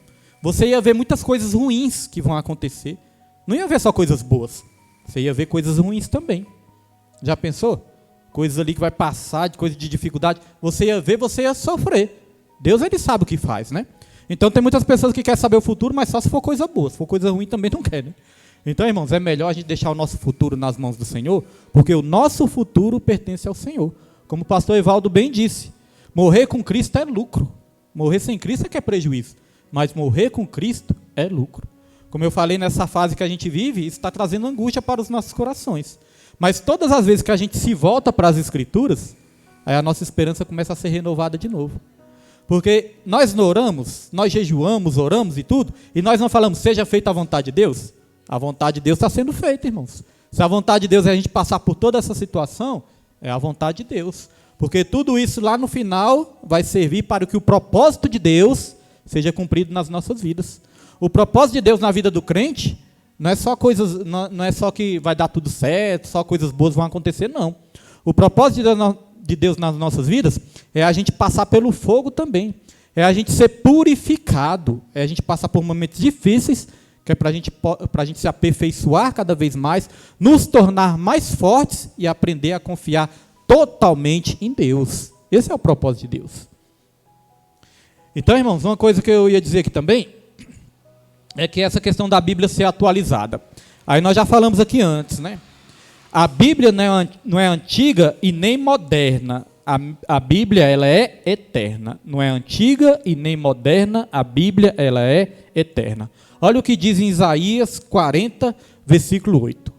Você ia ver muitas coisas ruins que vão acontecer. Não ia ver só coisas boas. Você ia ver coisas ruins também. Já pensou? Coisas ali que vai passar, de coisas de dificuldade. Você ia ver, você ia sofrer. Deus, ele sabe o que faz, né? Então, tem muitas pessoas que querem saber o futuro, mas só se for coisa boa. Se for coisa ruim, também não quer, né? Então, irmãos, é melhor a gente deixar o nosso futuro nas mãos do Senhor, porque o nosso futuro pertence ao Senhor. Como o pastor Evaldo bem disse, morrer com Cristo é lucro. Morrer sem Cristo é que é prejuízo. Mas morrer com Cristo é lucro. Como eu falei, nessa fase que a gente vive, isso está trazendo angústia para os nossos corações. Mas todas as vezes que a gente se volta para as Escrituras, aí a nossa esperança começa a ser renovada de novo. Porque nós não oramos, nós jejuamos, oramos e tudo, e nós não falamos, seja feita a vontade de Deus. A vontade de Deus está sendo feita, irmãos. Se a vontade de Deus é a gente passar por toda essa situação, é a vontade de Deus. Porque tudo isso lá no final vai servir para que o propósito de Deus seja cumprido nas nossas vidas. O propósito de Deus na vida do crente não é só coisas, não é só que vai dar tudo certo, só coisas boas vão acontecer, não. O propósito de Deus nas nossas vidas é a gente passar pelo fogo também. É a gente ser purificado, é a gente passar por momentos difíceis, que é para a gente se aperfeiçoar cada vez mais, nos tornar mais fortes e aprender a confiar totalmente em Deus. Esse é o propósito de Deus. Então, irmãos, uma coisa que eu ia dizer aqui também é que essa questão da Bíblia ser atualizada. Aí nós já falamos aqui antes, né? A Bíblia não é antiga e nem moderna. A Bíblia, ela é eterna. Não é antiga e nem moderna. A Bíblia, ela é eterna. Olha o que diz em Isaías 40, versículo 8.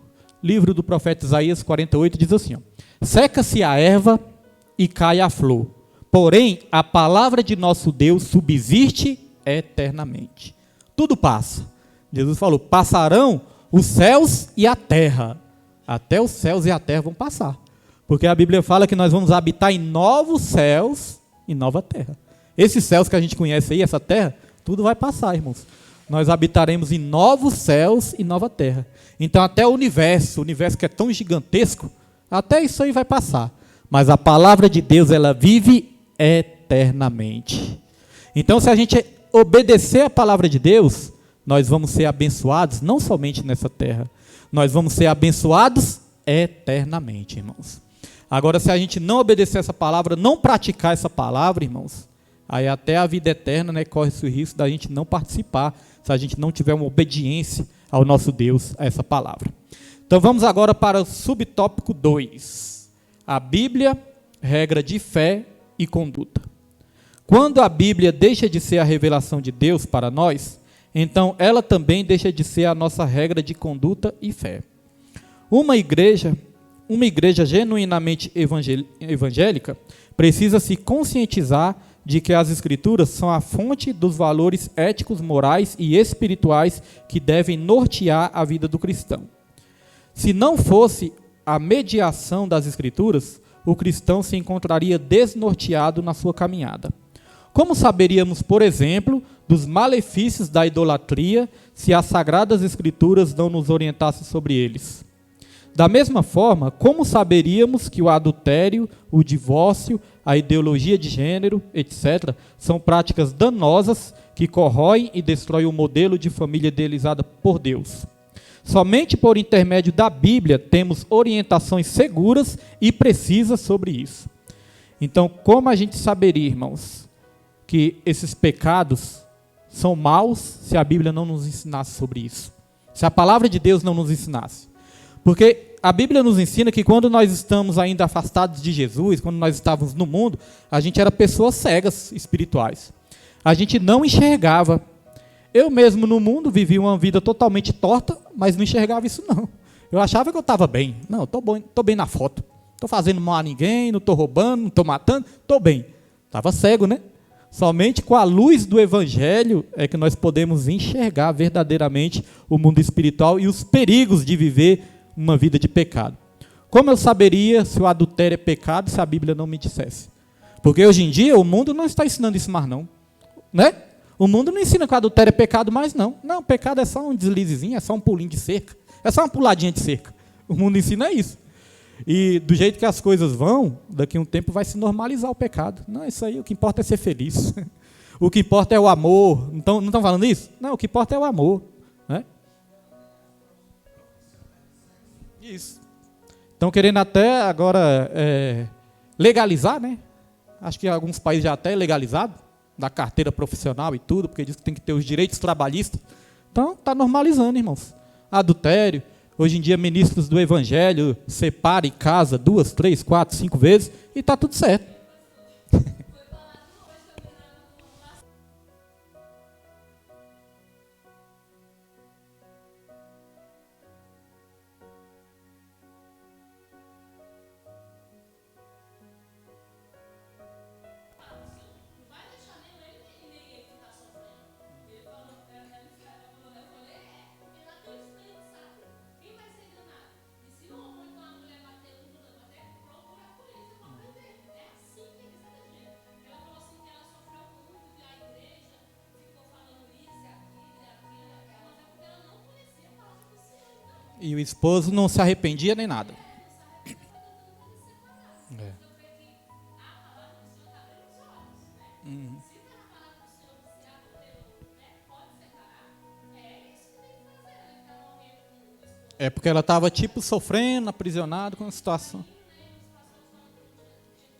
Livro do profeta Isaías 48 diz assim, ó, seca-se a erva e cai a flor, porém a palavra de nosso Deus subsiste eternamente. Tudo passa. Jesus falou, passarão os céus e a terra. Até os céus e a terra vão passar. Porque a Bíblia fala que nós vamos habitar em novos céus e nova terra. Esses céus que a gente conhece aí, essa terra, tudo vai passar, irmãos. Nós habitaremos em novos céus e nova terra. Então até o universo que é tão gigantesco, até isso aí vai passar. Mas a palavra de Deus, ela vive eternamente. Então se a gente obedecer a palavra de Deus, nós vamos ser abençoados, não somente nessa terra. Nós vamos ser abençoados eternamente, irmãos. Agora, se a gente não obedecer essa palavra, não praticar essa palavra, irmãos, aí até a vida eterna, né, corre-se o risco da gente não participar, se a gente não tiver uma obediência ao nosso Deus, a essa palavra. Então vamos agora para o subtópico 2. A Bíblia, regra de fé e conduta. Quando a Bíblia deixa de ser a revelação de Deus para nós, então ela também deixa de ser a nossa regra de conduta e fé. Uma igreja genuinamente evangélica precisa se conscientizar de que as Escrituras são a fonte dos valores éticos, morais e espirituais que devem nortear a vida do cristão. Se não fosse a mediação das Escrituras, o cristão se encontraria desnorteado na sua caminhada. Como saberíamos, por exemplo, dos malefícios da idolatria se as Sagradas Escrituras não nos orientassem sobre eles? Da mesma forma, como saberíamos que o adultério, o divórcio, a ideologia de gênero, etc., são práticas danosas que corroem e destroem o modelo de família idealizada por Deus? Somente por intermédio da Bíblia temos orientações seguras e precisas sobre isso. Então, como a gente saberia, irmãos, que esses pecados são maus se a Bíblia não nos ensinasse sobre isso? Se a palavra de Deus não nos ensinasse? Porque a Bíblia nos ensina que quando nós estamos ainda afastados de Jesus, quando nós estávamos no mundo, a gente era pessoas cegas espirituais. A gente não enxergava. Eu mesmo no mundo vivi uma vida totalmente torta, mas não enxergava isso não. Eu achava que eu estava bem. Não, estou bem na foto. Estou fazendo mal a ninguém, não estou roubando, não estou matando, estou bem. Estava cego, né? Somente com a luz do Evangelho é que nós podemos enxergar verdadeiramente o mundo espiritual e os perigos de viver uma vida de pecado. Como eu saberia se o adultério é pecado se a Bíblia não me dissesse? Porque hoje em dia o mundo não está ensinando isso mais não, né? O mundo não ensina que o adultério é pecado mais não. Não, pecado é só um deslizezinho, é só um pulinho de cerca, é só uma puladinha de cerca. O mundo ensina isso. E do jeito que as coisas vão, daqui a um tempo vai se normalizar o pecado. Não, isso aí, o que importa é ser feliz. O que importa é o amor. Não estão falando isso? Não, o que importa é o amor, né? Isso. Estão querendo até agora legalizar, né? Acho que alguns países já até legalizado, da carteira profissional e tudo, porque diz que tem que ter os direitos trabalhistas. Então, está normalizando, irmãos. adultério. Hoje em dia, ministros do evangelho separam em casa 2, 3, 4, 5 vezes e está tudo certo. E o esposo não se arrependia nem nada. É. É porque ela estava tipo sofrendo, aprisionada com a situação.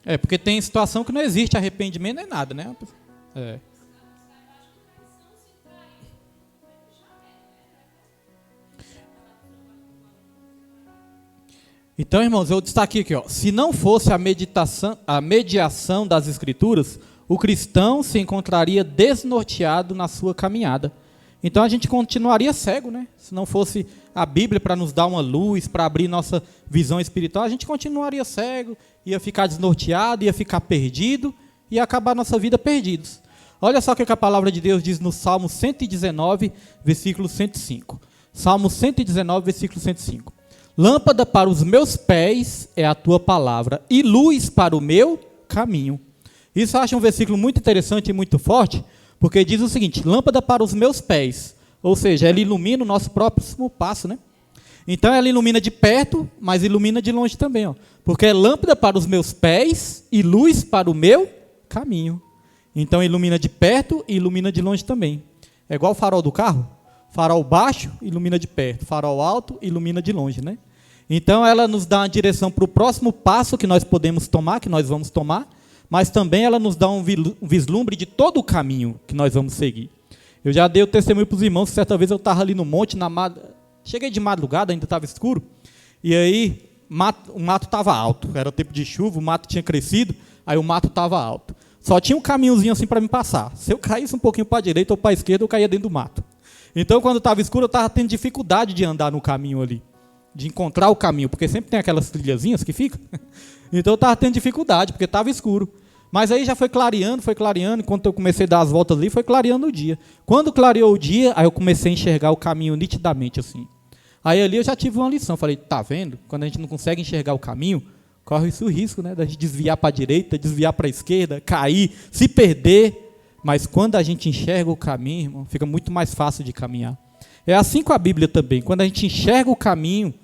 É porque tem situação que não existe arrependimento nem nada, né? É. Então, irmãos, eu destaquei aqui, ó, se não fosse a mediação das Escrituras, o cristão se encontraria desnorteado na sua caminhada. Então a gente continuaria cego, né? Se não fosse a Bíblia para nos dar uma luz, para abrir nossa visão espiritual, a gente continuaria cego, ia ficar desnorteado, ia ficar perdido, ia acabar nossa vida perdidos. Olha só o que a palavra de Deus diz no Salmo 119, versículo 105. Salmo 119, versículo 105. Lâmpada para os meus pés é a tua palavra, e luz para o meu caminho. Isso eu acho um versículo muito interessante e muito forte, porque diz o seguinte: lâmpada para os meus pés, ou seja, ela ilumina o nosso próximo passo, né? Então ela ilumina de perto, mas ilumina de longe também, ó, porque é lâmpada para os meus pés e luz para o meu caminho. Então ilumina de perto e ilumina de longe também. É igual o farol do carro. Farol baixo, ilumina de perto. Farol alto, ilumina de longe, né? Então, ela nos dá uma direção para o próximo passo que nós podemos tomar, que nós vamos tomar, mas também ela nos dá um vislumbre de todo o caminho que nós vamos seguir. Eu já dei o testemunho para os irmãos que certa vez eu estava ali no monte, cheguei de madrugada, ainda estava escuro, e aí o mato estava alto, era tempo de chuva, o mato tinha crescido, aí o mato estava alto. Só tinha um caminhozinho assim para me passar. Se eu caísse um pouquinho para a direita ou para a esquerda, eu caía dentro do mato. Então, quando estava escuro, eu estava tendo dificuldade de andar no caminho ali, de encontrar o caminho, porque sempre tem aquelas trilhazinhas que ficam. Então, eu estava tendo dificuldade, porque estava escuro. Mas aí já foi clareando, enquanto eu comecei a dar as voltas ali, foi clareando o dia. Quando clareou o dia, aí eu comecei a enxergar o caminho nitidamente, assim. Aí ali eu já tive uma lição, falei, tá vendo? Quando a gente não consegue enxergar o caminho, corre esse risco, né, da gente desviar para a direita, desviar para a esquerda, cair, se perder. Mas quando a gente enxerga o caminho, irmão, fica muito mais fácil de caminhar. É assim com a Bíblia também. Quando a gente enxerga o caminho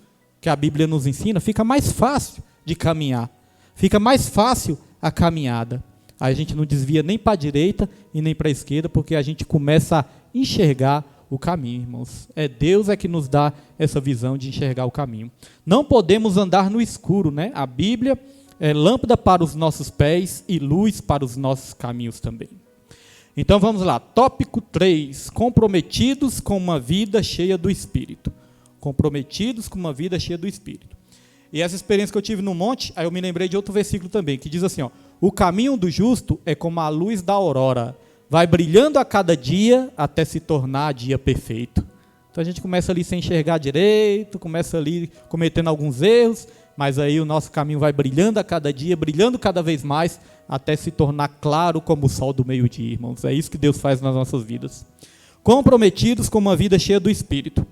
que a Bíblia nos ensina, fica mais fácil de caminhar. Fica mais fácil a caminhada. Aí a gente não desvia nem para a direita e nem para a esquerda, porque a gente começa a enxergar o caminho, irmãos. Deus que nos dá essa visão de enxergar o caminho. Não podemos andar no escuro, né? A Bíblia é lâmpada para os nossos pés e luz para os nossos caminhos também. Então vamos lá, tópico 3, comprometidos com uma vida cheia do Espírito. Comprometidos com uma vida cheia do Espírito. E essa experiência que eu tive no monte, aí eu me lembrei de outro versículo também, que diz assim, ó, o caminho do justo é como a luz da aurora, vai brilhando a cada dia até se tornar dia perfeito. Então a gente começa ali sem enxergar direito, começa ali cometendo alguns erros, mas aí o nosso caminho vai brilhando a cada dia, brilhando cada vez mais, até se tornar claro como o sol do meio-dia, irmãos. É isso que Deus faz nas nossas vidas. Comprometidos com uma vida cheia do Espírito.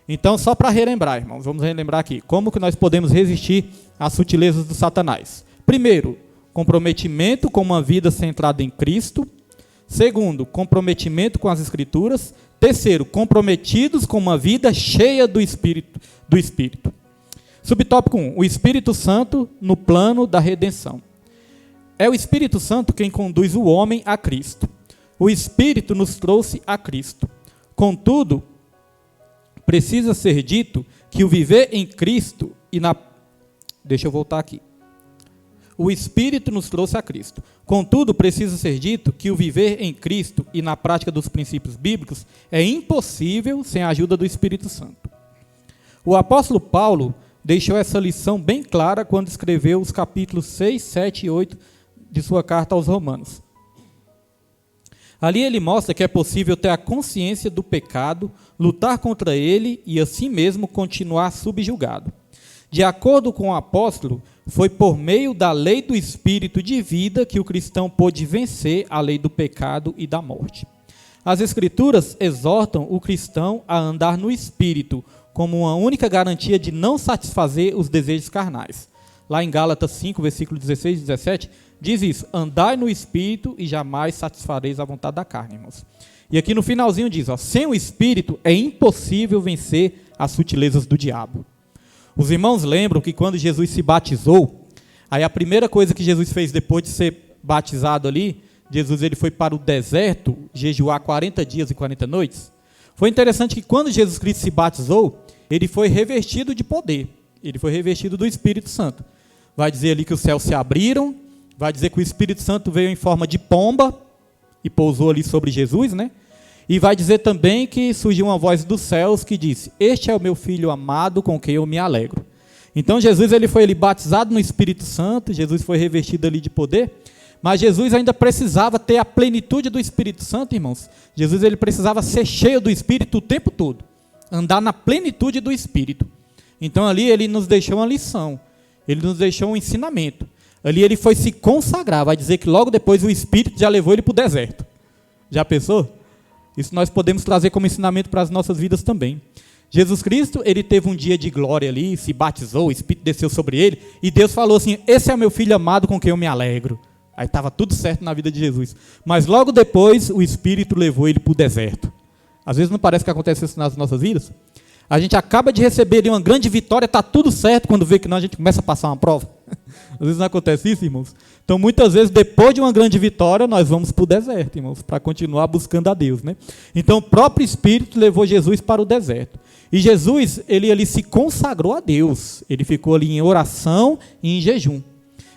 Então, só para relembrar, irmãos, vamos relembrar aqui, como que nós podemos resistir às sutilezas do Satanás. Primeiro, comprometimento com uma vida centrada em Cristo. Segundo, comprometimento com as Escrituras. Terceiro, comprometidos com uma vida cheia do Espírito. Subtópico 1, o Espírito Santo no plano da redenção. É o Espírito Santo quem conduz o homem a Cristo. O Espírito nos trouxe a Cristo. Contudo, precisa ser dito que o viver em Cristo e na... Deixa eu voltar aqui. O Espírito nos trouxe a Cristo. Contudo, precisa ser dito que o viver em Cristo e na prática dos princípios bíblicos é impossível sem a ajuda do Espírito Santo. O apóstolo Paulo deixou essa lição bem clara quando escreveu os capítulos 6, 7 e 8 de sua carta aos Romanos. Ali ele mostra que é possível ter a consciência do pecado, lutar contra ele e assim mesmo continuar subjugado. De acordo com o apóstolo, foi por meio da lei do Espírito de vida que o cristão pôde vencer a lei do pecado e da morte. As Escrituras exortam o cristão a andar no Espírito, como uma única garantia de não satisfazer os desejos carnais. Lá em Gálatas 5, versículo 16 e 17, diz isso: andai no Espírito e jamais satisfareis a vontade da carne, irmãos. E aqui no finalzinho diz, sem o Espírito é impossível vencer as sutilezas do diabo. Os irmãos lembram que quando Jesus se batizou, aí a primeira coisa que Jesus fez depois de ser batizado ali, Jesus ele foi para o deserto jejuar 40 dias e 40 noites. Foi interessante que quando Jesus Cristo se batizou, ele foi revestido de poder, ele foi revestido do Espírito Santo. Vai dizer ali que os céus se abriram, vai dizer que o Espírito Santo veio em forma de pomba e pousou ali sobre Jesus, né? E vai dizer também que surgiu uma voz dos céus que disse: este é o meu filho amado com quem eu me alegro. Então Jesus ele foi batizado no Espírito Santo, Jesus foi revestido ali de poder, mas Jesus ainda precisava ter a plenitude do Espírito Santo, irmãos. Jesus ele precisava ser cheio do Espírito o tempo todo, andar na plenitude do Espírito. Então ali ele nos deixou uma lição, ele nos deixou um ensinamento. Ali ele foi se consagrar, vai dizer que logo depois o Espírito já levou ele para o deserto. Já pensou? Isso nós podemos trazer como ensinamento para as nossas vidas também. Jesus Cristo, ele teve um dia de glória ali, se batizou, o Espírito desceu sobre ele, e Deus falou assim: esse é o meu filho amado com quem eu me alegro. Aí estava tudo certo na vida de Jesus. Mas logo depois, o Espírito levou ele para o deserto. Às vezes não parece que acontece isso nas nossas vidas? A gente acaba de receber ali uma grande vitória, está tudo certo, quando vê que não, a gente começa a passar uma prova. Às vezes não acontece isso, irmãos. Então, muitas vezes, depois de uma grande vitória, nós vamos para o deserto, irmãos, para continuar buscando a Deus, né? Então, o próprio Espírito levou Jesus para o deserto. E Jesus, ele se consagrou a Deus. Ele ficou ali em oração e em jejum.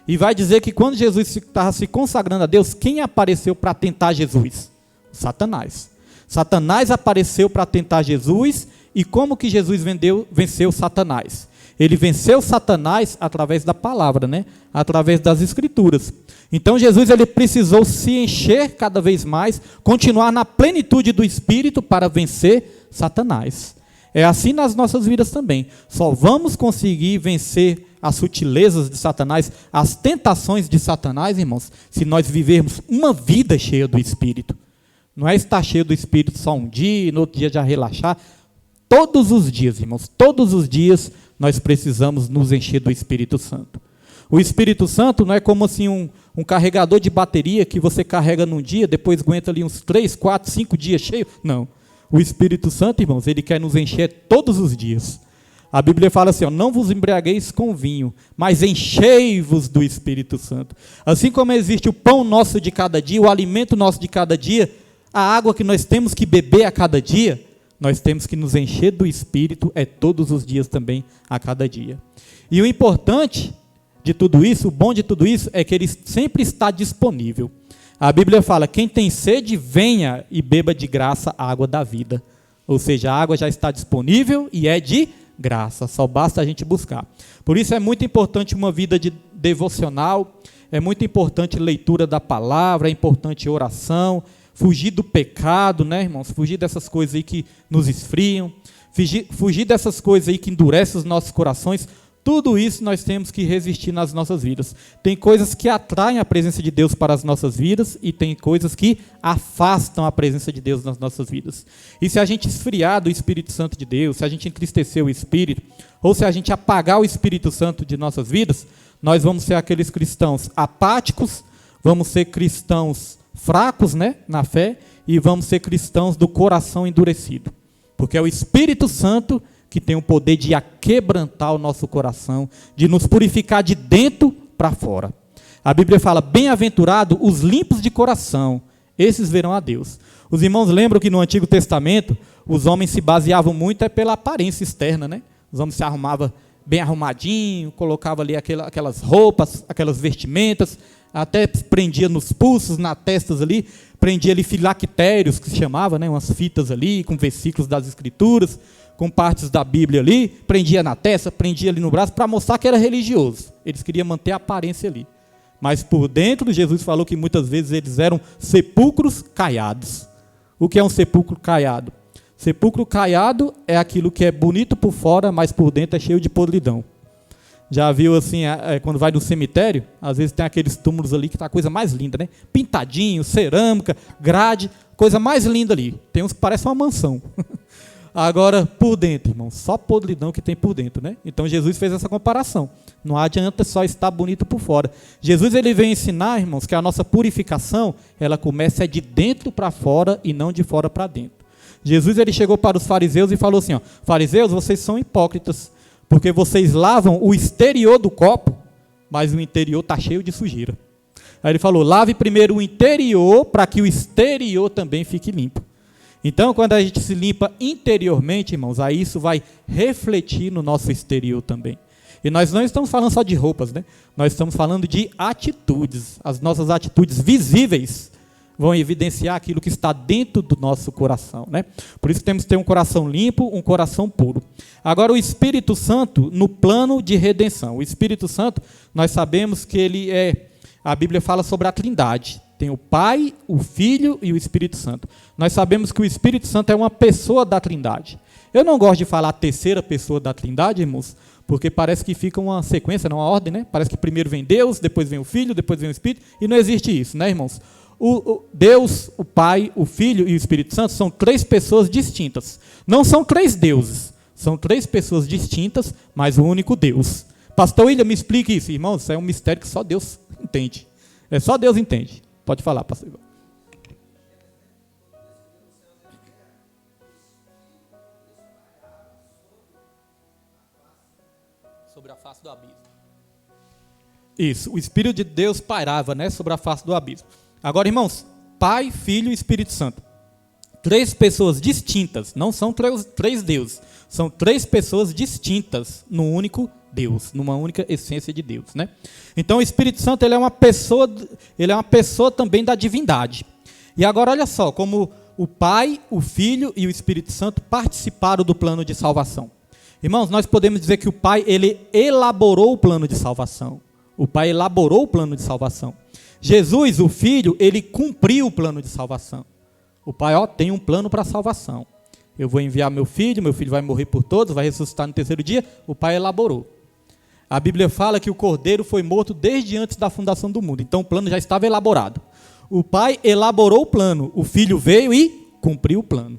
E vai dizer que quando Jesus estava se consagrando a Deus, quem apareceu para tentar Jesus? Satanás. Satanás apareceu para tentar Jesus. E como que Jesus venceu Satanás? Ele venceu Satanás através da palavra, né? Através das Escrituras. Então Jesus ele precisou se encher cada vez mais, continuar na plenitude do Espírito para vencer Satanás. É assim nas nossas vidas também. Só vamos conseguir vencer as sutilezas de Satanás, as tentações de Satanás, irmãos, se nós vivermos uma vida cheia do Espírito. Não é estar cheio do Espírito só um dia e no outro dia já relaxar. Todos os dias, irmãos, todos os dias nós precisamos nos encher do Espírito Santo. O Espírito Santo não é como assim um carregador de bateria que você carrega num dia, depois aguenta ali uns 3, 4, 5 dias cheio. Não. O Espírito Santo, irmãos, ele quer nos encher todos os dias. A Bíblia fala assim, não vos embriagueis com vinho, mas enchei-vos do Espírito Santo. Assim como existe o pão nosso de cada dia, o alimento nosso de cada dia, a água que nós temos que beber a cada dia, nós temos que nos encher do Espírito todos os dias também, a cada dia. E o importante de tudo isso, o bom de tudo isso, é que ele sempre está disponível. A Bíblia fala, quem tem sede, venha e beba de graça a água da vida. Ou seja, a água já está disponível e é de graça, só basta a gente buscar. Por isso é muito importante uma vida de devocional, é muito importante leitura da palavra, é importante oração, fugir do pecado, né, irmãos? Fugir dessas coisas aí que nos esfriam, fugir dessas coisas aí que endurecem os nossos corações. Tudo isso nós temos que resistir nas nossas vidas. Tem coisas que atraem a presença de Deus para as nossas vidas e tem coisas que afastam a presença de Deus nas nossas vidas. E se a gente esfriar do Espírito Santo de Deus, se a gente entristecer o Espírito, ou se a gente apagar o Espírito Santo de nossas vidas, nós vamos ser aqueles cristãos apáticos, vamos ser cristãos fracos, né, na fé, e vamos ser cristãos do coração endurecido. Porque é o Espírito Santo que tem o poder de aquebrantar o nosso coração, de nos purificar de dentro para fora. A Bíblia fala, bem-aventurado os limpos de coração, esses verão a Deus. Os irmãos lembram que no Antigo Testamento, os homens se baseavam muito pela aparência externa, né? Os homens se arrumavam bem arrumadinho, colocavam ali aquelas roupas, aquelas vestimentas, até prendia nos pulsos, nas testas ali, prendia ali filactérios, que se chamava, né? Umas fitas ali, com versículos das Escrituras, com partes da Bíblia ali, prendia na testa, prendia ali no braço, para mostrar que era religioso. Eles queriam manter a aparência ali. Mas por dentro, Jesus falou que muitas vezes eles eram sepulcros caiados. O que é um sepulcro caiado? Sepulcro caiado é aquilo que é bonito por fora, mas por dentro é cheio de podridão. Já viu assim, quando vai no cemitério, às vezes tem aqueles túmulos ali que tá a coisa mais linda, né? Pintadinho, cerâmica, grade, coisa mais linda ali. Tem uns que parecem uma mansão. Agora, por dentro, irmão, só podridão que tem por dentro, né? Então Jesus fez essa comparação. Não adianta só estar bonito por fora. Jesus ele vem ensinar, irmãos, que a nossa purificação, ela começa de dentro para fora e não de fora para dentro. Jesus ele chegou para os fariseus e falou assim, ó, fariseus, vocês são hipócritas, porque vocês lavam o exterior do copo, mas o interior está cheio de sujeira. Aí ele falou, lave primeiro o interior para que o exterior também fique limpo. Então, quando a gente se limpa interiormente, irmãos, aí isso vai refletir no nosso exterior também. E nós não estamos falando só de roupas, né? Nós estamos falando de atitudes. As nossas atitudes visíveis vão evidenciar aquilo que está dentro do nosso coração, né? Por isso que temos que ter um coração limpo, um coração puro. Agora, o Espírito Santo, no plano de redenção. O Espírito Santo, nós sabemos que ele a Bíblia fala sobre a Trindade. Tem o Pai, o Filho e o Espírito Santo. Nós sabemos que o Espírito Santo é uma pessoa da Trindade. Eu não gosto de falar a terceira pessoa da Trindade, irmãos, porque parece que fica uma sequência, não uma ordem, né? Parece que primeiro vem Deus, depois vem o Filho, depois vem o Espírito, e não existe isso, né, irmãos? Deus, o Pai, o Filho e o Espírito Santo são três pessoas distintas. Não são três deuses, são três pessoas distintas, mas o único Deus. Pastor William, me explique isso. Irmãos, isso é um mistério que só Deus entende. Só Deus entende. Pode falar, pastor Ivan. Sobre a face do abismo. Isso, o Espírito de Deus pairava, né, sobre a face do abismo. Agora, irmãos, Pai, Filho e Espírito Santo. Três pessoas distintas, não são três deuses. São três pessoas distintas no único Deus, numa única essência de Deus, né? Então o Espírito Santo ele é uma pessoa também da divindade. E agora olha só, como o Pai, o Filho e o Espírito Santo participaram do plano de salvação. Irmãos, nós podemos dizer que o Pai ele elaborou o plano de salvação. O Pai elaborou o plano de salvação. Jesus, o Filho, ele cumpriu o plano de salvação. O Pai, tem um plano para a salvação. Eu vou enviar meu filho vai morrer por todos, vai ressuscitar no terceiro dia. O Pai elaborou. A Bíblia fala que o Cordeiro foi morto desde antes da fundação do mundo. Então o plano já estava elaborado. O Pai elaborou o plano. O Filho veio e cumpriu o plano.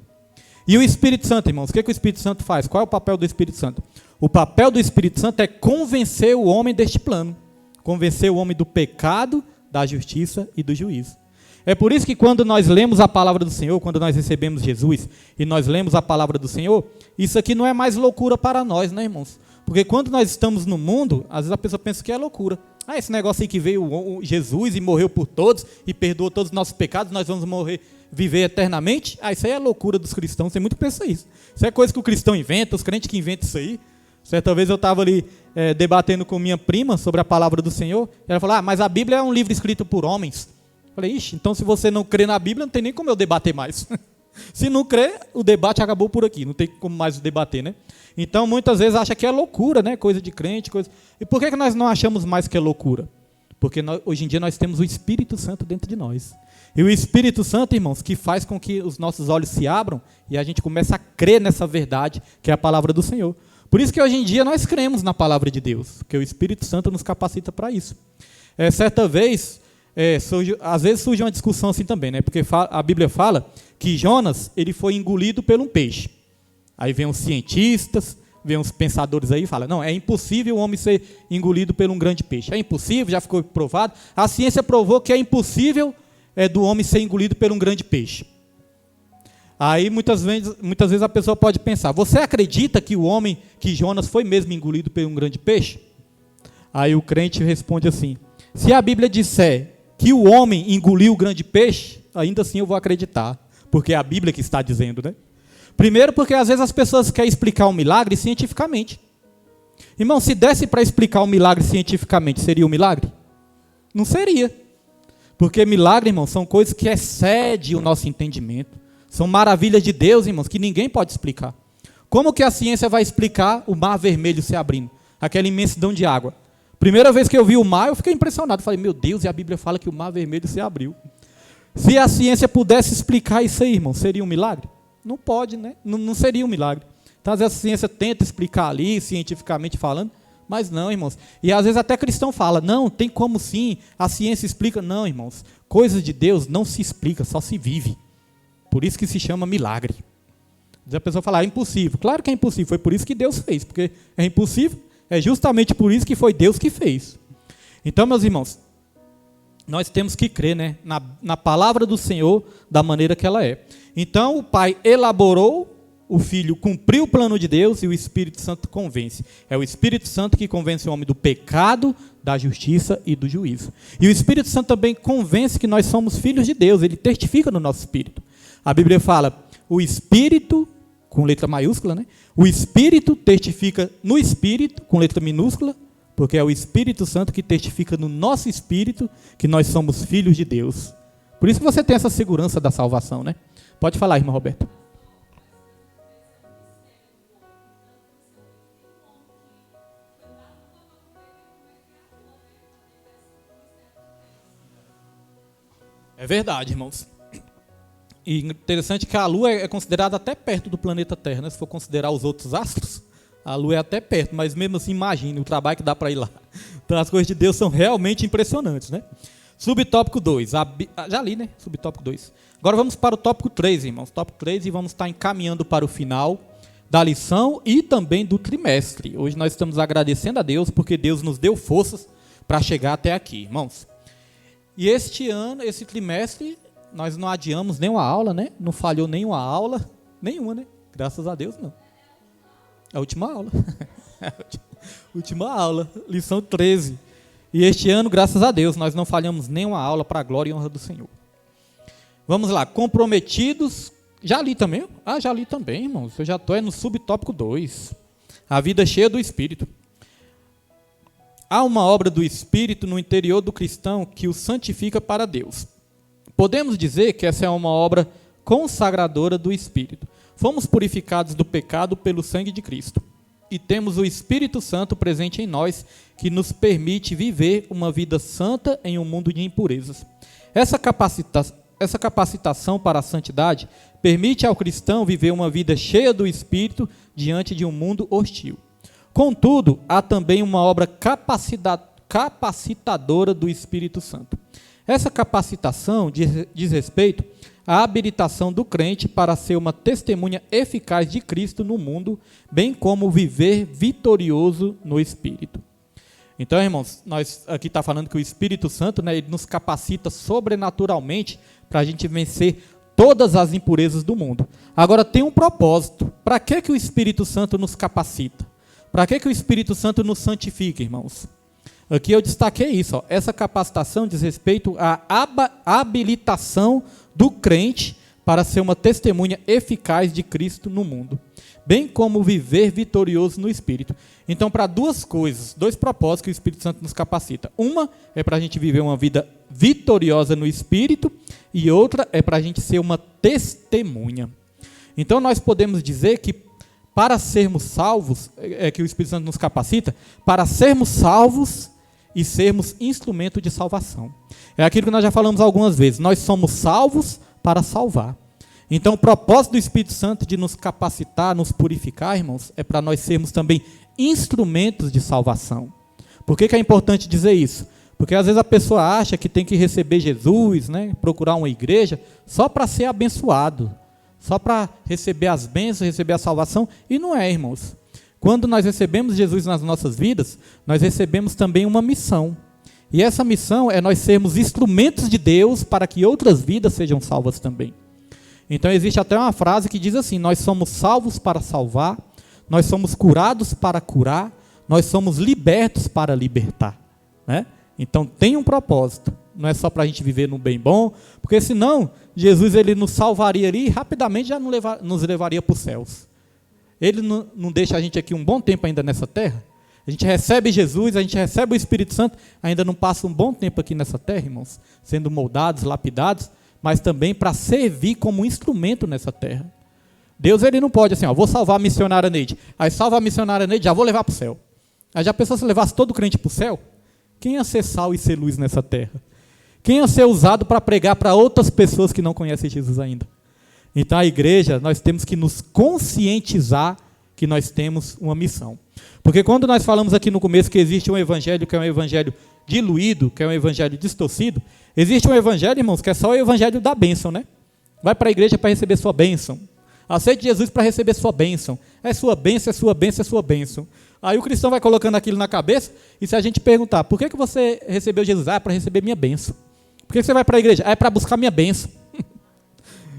E o Espírito Santo, irmãos, o que o Espírito Santo faz? Qual é o papel do Espírito Santo? O papel do Espírito Santo é convencer o homem deste plano. Convencer o homem do pecado, da justiça e do juízo. É por isso que quando nós lemos a palavra do Senhor, quando nós recebemos Jesus e nós lemos a palavra do Senhor, isso aqui não é mais loucura para nós, né, irmãos? Porque quando nós estamos no mundo, às vezes a pessoa pensa que é loucura. Esse negócio aí que veio Jesus e morreu por todos e perdoou todos os nossos pecados, nós vamos viver eternamente. Isso aí é loucura dos cristãos, tem muito que pensar isso. Isso é coisa que o cristão inventa, os crentes que inventam isso aí. Certa vez eu estava ali debatendo com minha prima sobre a palavra do Senhor, e ela falou, mas a Bíblia é um livro escrito por homens. Eu falei, então se você não crê na Bíblia, não tem nem como eu debater mais. Se não crê, o debate acabou por aqui, não tem como mais debater, né? Então, muitas vezes acha que é loucura, né? Coisa de crente, coisa... E por que nós não achamos mais que é loucura? Porque hoje em dia nós temos o Espírito Santo dentro de nós. E o Espírito Santo, irmãos, que faz com que os nossos olhos se abram e a gente comece a crer nessa verdade, que é a palavra do Senhor. Por isso que hoje em dia nós cremos na palavra de Deus, porque o Espírito Santo nos capacita para isso. Certa vez, às vezes surge uma discussão assim também, né? Porque a Bíblia fala que Jonas ele foi engolido por um peixe. Aí vem os cientistas, vem os pensadores aí e falam, não, é impossível o homem ser engolido por um grande peixe. É impossível, já ficou provado. A ciência provou que é impossível do homem ser engolido por um grande peixe. Aí muitas vezes a pessoa pode pensar, você acredita que que Jonas foi mesmo engolido por um grande peixe? Aí o crente responde assim, se a Bíblia disser que o homem engoliu o grande peixe, ainda assim eu vou acreditar, porque é a Bíblia que está dizendo, né? Primeiro porque às vezes as pessoas querem explicar um milagre cientificamente. Irmão, se desse para explicar um milagre cientificamente, seria um milagre? Não seria. Porque milagre, irmão, são coisas que excedem o nosso entendimento. São maravilhas de Deus, irmãos, que ninguém pode explicar. Como que a ciência vai explicar o mar vermelho se abrindo? Aquela imensidão de água. Primeira vez que eu vi o mar, eu fiquei impressionado. Falei, meu Deus, e a Bíblia fala que o mar vermelho se abriu. Se a ciência pudesse explicar isso aí, irmão, seria um milagre? Não pode, né? Não seria um milagre. Então, às vezes a ciência tenta explicar ali, cientificamente falando, mas não, irmãos. E às vezes até cristão fala, não, tem como sim, a ciência explica. Não, irmãos, coisas de Deus não se explica, só se vive. Por isso que se chama milagre. A pessoa fala, é impossível. Claro que é impossível, foi por isso que Deus fez, porque é impossível, é justamente por isso que foi Deus que fez. Então, meus irmãos, nós temos que crer, né, na palavra do Senhor da maneira que ela é. Então, o Pai elaborou, o Filho cumpriu o plano de Deus e o Espírito Santo convence. É o Espírito Santo que convence o homem do pecado, da justiça e do juízo. E o Espírito Santo também convence que nós somos filhos de Deus, ele testifica no nosso espírito. A Bíblia fala, o Espírito, com letra maiúscula, né? O Espírito testifica no Espírito, com letra minúscula, porque é o Espírito Santo que testifica no nosso espírito que nós somos filhos de Deus. Por isso que você tem essa segurança da salvação, né? Pode falar, irmã Roberta. É verdade, irmãos. E interessante que a Lua é considerada até perto do planeta Terra, né? Se for considerar os outros astros, a Lua é até perto, mas mesmo assim, imagine o trabalho que dá para ir lá. Então as coisas de Deus são realmente impressionantes, né? Subtópico 2, já li, né? Subtópico 2. Agora vamos para o tópico 3, irmãos. Tópico 3 e vamos estar encaminhando para o final da lição e também do trimestre. Hoje nós estamos agradecendo a Deus porque Deus nos deu forças para chegar até aqui, irmãos. E este ano, esse trimestre, nós não adiamos nenhuma aula, né? Não falhou nenhuma aula, nenhuma, né? Graças a Deus, não. A última aula. Última aula, lição 13. E este ano, graças a Deus, nós não falhamos nenhuma aula para a glória e honra do Senhor. Vamos lá, comprometidos. Já li também? Ah, já li também, irmãos. Eu já estou no subtópico 2. A vida cheia do Espírito. Há uma obra do Espírito no interior do cristão que o santifica para Deus. Podemos dizer que essa é uma obra consagradora do Espírito. Fomos purificados do pecado pelo sangue de Cristo. E temos o Espírito Santo presente em nós, que nos permite viver uma vida santa em um mundo de impurezas. Essa capacitação para a santidade permite ao cristão viver uma vida cheia do Espírito diante de um mundo hostil. Contudo, há também uma obra capacitadora do Espírito Santo. Essa capacitação diz respeito à habilitação do crente para ser uma testemunha eficaz de Cristo no mundo, bem como viver vitorioso no Espírito. Então, irmãos, nós aqui está falando que o Espírito Santo, né, ele nos capacita sobrenaturalmente para a gente vencer todas as impurezas do mundo. Agora, tem um propósito. Para que o Espírito Santo nos capacita? Para que o Espírito Santo nos santifica, irmãos? Aqui eu destaquei isso. Ó. Essa capacitação diz respeito à habilitação do crente para ser uma testemunha eficaz de Cristo no mundo, bem como viver vitorioso no Espírito. Então, para duas coisas, dois propósitos que o Espírito Santo nos capacita. Uma é para a gente viver uma vida vitoriosa no Espírito e outra é para a gente ser uma testemunha. Então, nós podemos dizer que para sermos salvos, que o Espírito Santo nos capacita, para sermos salvos e sermos instrumento de salvação. É aquilo que nós já falamos algumas vezes, nós somos salvos para salvar. Então, o propósito do Espírito Santo de nos capacitar, nos purificar, irmãos, é para nós sermos também instrumentos de salvação. Por que é importante dizer isso? Porque às vezes a pessoa acha que tem que receber Jesus, né, procurar uma igreja, só para ser abençoado. Só para receber as bênçãos, receber a salvação, e não é, irmãos. Quando nós recebemos Jesus nas nossas vidas, nós recebemos também uma missão. E essa missão é nós sermos instrumentos de Deus para que outras vidas sejam salvas também. Então existe até uma frase que diz assim, nós somos salvos para salvar, nós somos curados para curar, nós somos libertos para libertar. Né? Então tem um propósito. Não é só para a gente viver no bem bom, porque senão Jesus ele nos salvaria ali e rapidamente já nos levaria para os céus. Ele não deixa a gente aqui um bom tempo ainda nessa terra. A gente recebe Jesus, a gente recebe o Espírito Santo, ainda não passa um bom tempo aqui nessa terra, irmãos, sendo moldados, lapidados, mas também para servir como instrumento nessa terra. Deus, ele não pode assim, vou salvar a missionária Neide. Aí salva a missionária Neide, já vou levar para o céu. Aí já pensou se levasse todo crente para o céu? Quem ia ser sal e ser luz nessa terra? Quem ia ser usado para pregar para outras pessoas que não conhecem Jesus ainda? Então a igreja, nós temos que nos conscientizar que nós temos uma missão. Porque quando nós falamos aqui no começo que existe um evangelho que é um evangelho diluído, que é um evangelho distorcido, existe um evangelho, irmãos, que é só o evangelho da bênção, né? Vai para a igreja para receber sua bênção. Aceite Jesus para receber sua bênção. É sua bênção, é sua bênção, é sua bênção. Aí o cristão vai colocando aquilo na cabeça, e se a gente perguntar, por que você recebeu Jesus? É para receber minha bênção. Por que você vai para a igreja? É para buscar minha bênção.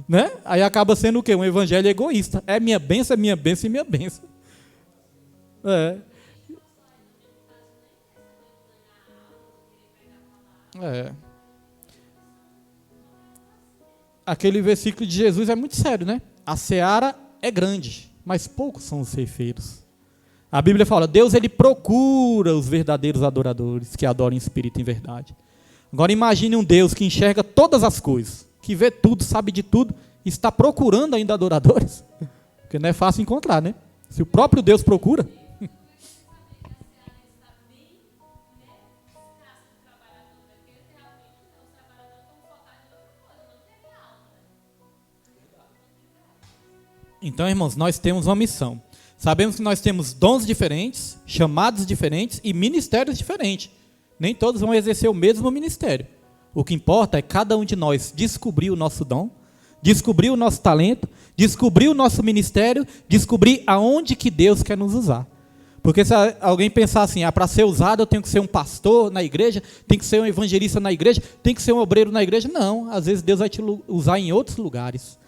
Né? Aí acaba sendo o quê? Um evangelho egoísta. É minha bênção e minha bênção. Aquele versículo de Jesus é muito sério, né? A seara é grande, mas poucos são os ceifeiros. A Bíblia fala, Deus ele procura os verdadeiros adoradores, que adoram em espírito e em verdade. Agora imagine um Deus que enxerga todas as coisas, que vê tudo, sabe de tudo, e está procurando ainda adoradores. Porque não é fácil encontrar, né? Se o próprio Deus procura. Então, irmãos, nós temos uma missão. Sabemos que nós temos dons diferentes, chamados diferentes e ministérios diferentes. Nem todos vão exercer o mesmo ministério. O que importa é cada um de nós descobrir o nosso dom, descobrir o nosso talento, descobrir o nosso ministério, descobrir aonde que Deus quer nos usar. Porque se alguém pensar assim, para ser usado eu tenho que ser um pastor na igreja, tem que ser um evangelista na igreja, tem que ser um obreiro na igreja. Não, às vezes Deus vai te usar em outros lugares.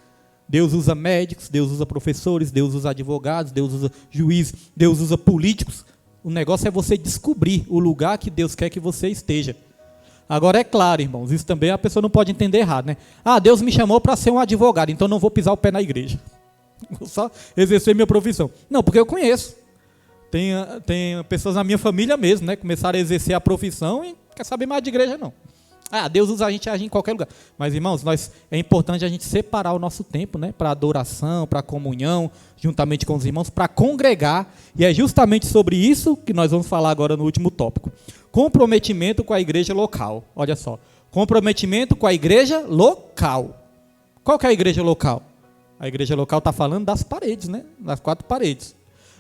Deus usa médicos, Deus usa professores, Deus usa advogados, Deus usa juízes, Deus usa políticos. O negócio é você descobrir o lugar que Deus quer que você esteja. Agora é claro, irmãos, isso também a pessoa não pode entender errado, né? Deus me chamou para ser um advogado, então não vou pisar o pé na igreja. Vou só exercer minha profissão. Não, porque eu conheço. Tem pessoas na minha família mesmo, né? Começaram a exercer a profissão e não quer saber mais de igreja, não. Deus usa a gente agir em qualquer lugar. Mas, irmãos, é importante a gente separar o nosso tempo, né, para adoração, para comunhão, juntamente com os irmãos, para congregar. E é justamente sobre isso que nós vamos falar agora no último tópico. Comprometimento com a igreja local. Olha só. Comprometimento com a igreja local. Qual que é a igreja local? A igreja local está falando das paredes, né? Das 4 paredes.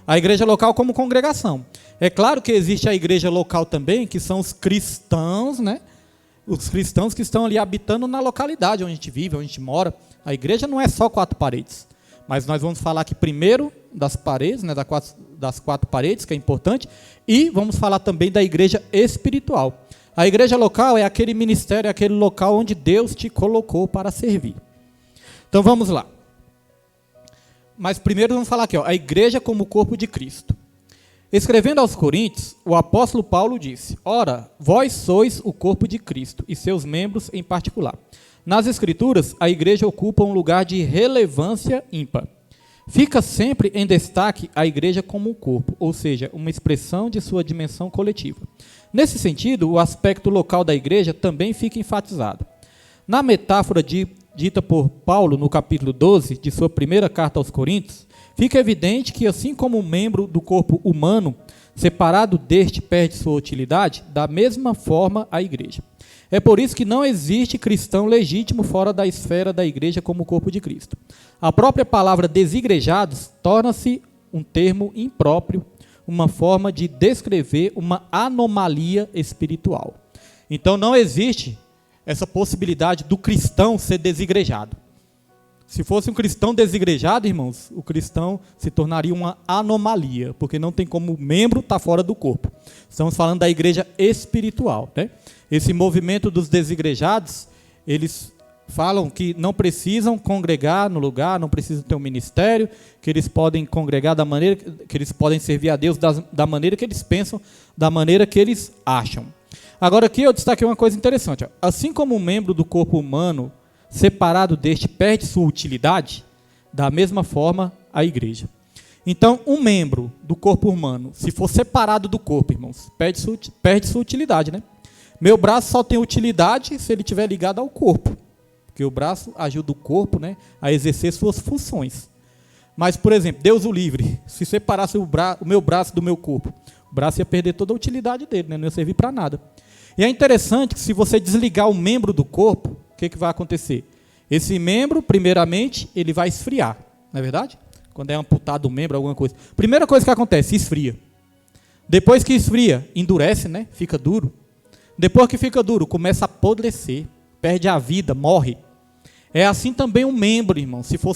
A igreja local como congregação. É claro que existe a igreja local também, que são os cristãos, né? Os cristãos que estão ali habitando na localidade onde a gente vive, onde a gente mora. A igreja não é só 4 paredes. Mas nós vamos falar aqui primeiro das paredes, né, das 4 paredes, que é importante. E vamos falar também da igreja espiritual. A igreja local é aquele ministério, é aquele local onde Deus te colocou para servir. Então vamos lá. Mas primeiro vamos falar aqui, a igreja como corpo de Cristo. Escrevendo aos Coríntios, o apóstolo Paulo disse, ora, vós sois o corpo de Cristo, e seus membros em particular. Nas Escrituras, a igreja ocupa um lugar de relevância ímpar. Fica sempre em destaque a igreja como um corpo, ou seja, uma expressão de sua dimensão coletiva. Nesse sentido, o aspecto local da igreja também fica enfatizado. Na metáfora dita por Paulo no capítulo 12 de sua primeira carta aos Coríntios, fica evidente que, assim como um membro do corpo humano, separado deste, perde sua utilidade, da mesma forma a igreja. É por isso que não existe cristão legítimo fora da esfera da igreja como corpo de Cristo. A própria palavra desigrejados torna-se um termo impróprio, uma forma de descrever uma anomalia espiritual. Então não existe essa possibilidade do cristão ser desigrejado. Se fosse um cristão desigrejado, irmãos, o cristão se tornaria uma anomalia, porque não tem como membro estar fora do corpo. Estamos falando da igreja espiritual, né? Esse movimento dos desigrejados, eles falam que não precisam congregar no lugar, não precisam ter um ministério, que eles podem congregar da maneira que eles podem servir a Deus da maneira que eles pensam, da maneira que eles acham. Agora aqui eu destaquei uma coisa interessante. Assim como um membro do corpo humano separado deste perde sua utilidade, da mesma forma a igreja. Então, um membro do corpo humano, se for separado do corpo, irmãos, perde sua utilidade, né? Meu braço só tem utilidade se ele estiver ligado ao corpo, porque o braço ajuda o corpo, né, a exercer suas funções. Mas, por exemplo, Deus o livre, se separasse o meu braço do meu corpo, o braço ia perder toda a utilidade dele, né? Não ia servir para nada. E é interessante que se você desligar o membro do corpo, o que vai acontecer? Esse membro, primeiramente, ele vai esfriar, não é verdade? Quando é amputado o membro, alguma coisa. Primeira coisa que acontece, esfria. Depois que esfria, endurece, né? Fica duro. Depois que fica duro, começa a apodrecer, perde a vida, morre. É assim também um membro, irmão, se for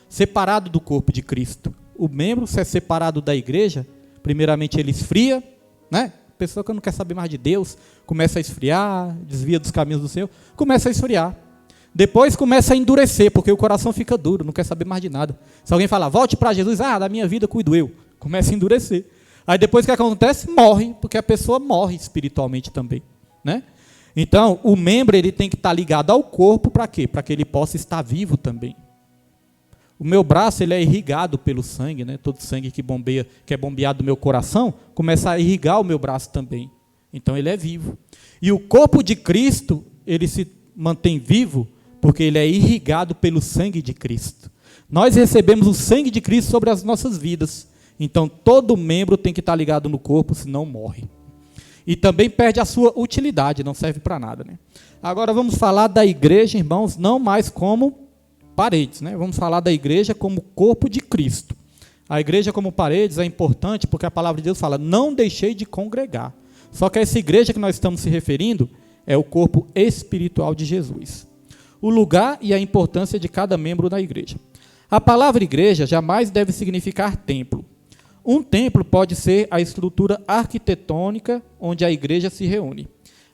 separado do corpo de Cristo. O membro, se é separado da igreja, primeiramente ele esfria, né? A pessoa que não quer saber mais de Deus, começa a esfriar, desvia dos caminhos do Senhor, começa a esfriar. Depois começa a endurecer, porque o coração fica duro, não quer saber mais de nada. Se alguém falar, volte para Jesus, da minha vida cuido eu, começa a endurecer. Aí depois o que acontece? Morre, porque a pessoa morre espiritualmente também, né? Então, o membro ele tem que estar ligado ao corpo para quê? Para que ele possa estar vivo também. O meu braço ele é irrigado pelo sangue, né? Todo sangue que é bombeado do meu coração, começa a irrigar o meu braço também. Então, ele é vivo. E o corpo de Cristo, ele se mantém vivo porque ele é irrigado pelo sangue de Cristo. Nós recebemos o sangue de Cristo sobre as nossas vidas. Então, todo membro tem que estar ligado no corpo, senão morre. E também perde a sua utilidade, não serve para nada, né? Agora vamos falar da igreja, irmãos, não mais como paredes, né? Vamos falar da igreja como corpo de Cristo. A igreja como paredes é importante porque a palavra de Deus fala, não deixei de congregar. Só que essa igreja que nós estamos se referindo é o corpo espiritual de Jesus. O lugar e a importância de cada membro da igreja. A palavra igreja jamais deve significar templo. Um templo pode ser a estrutura arquitetônica onde a igreja se reúne.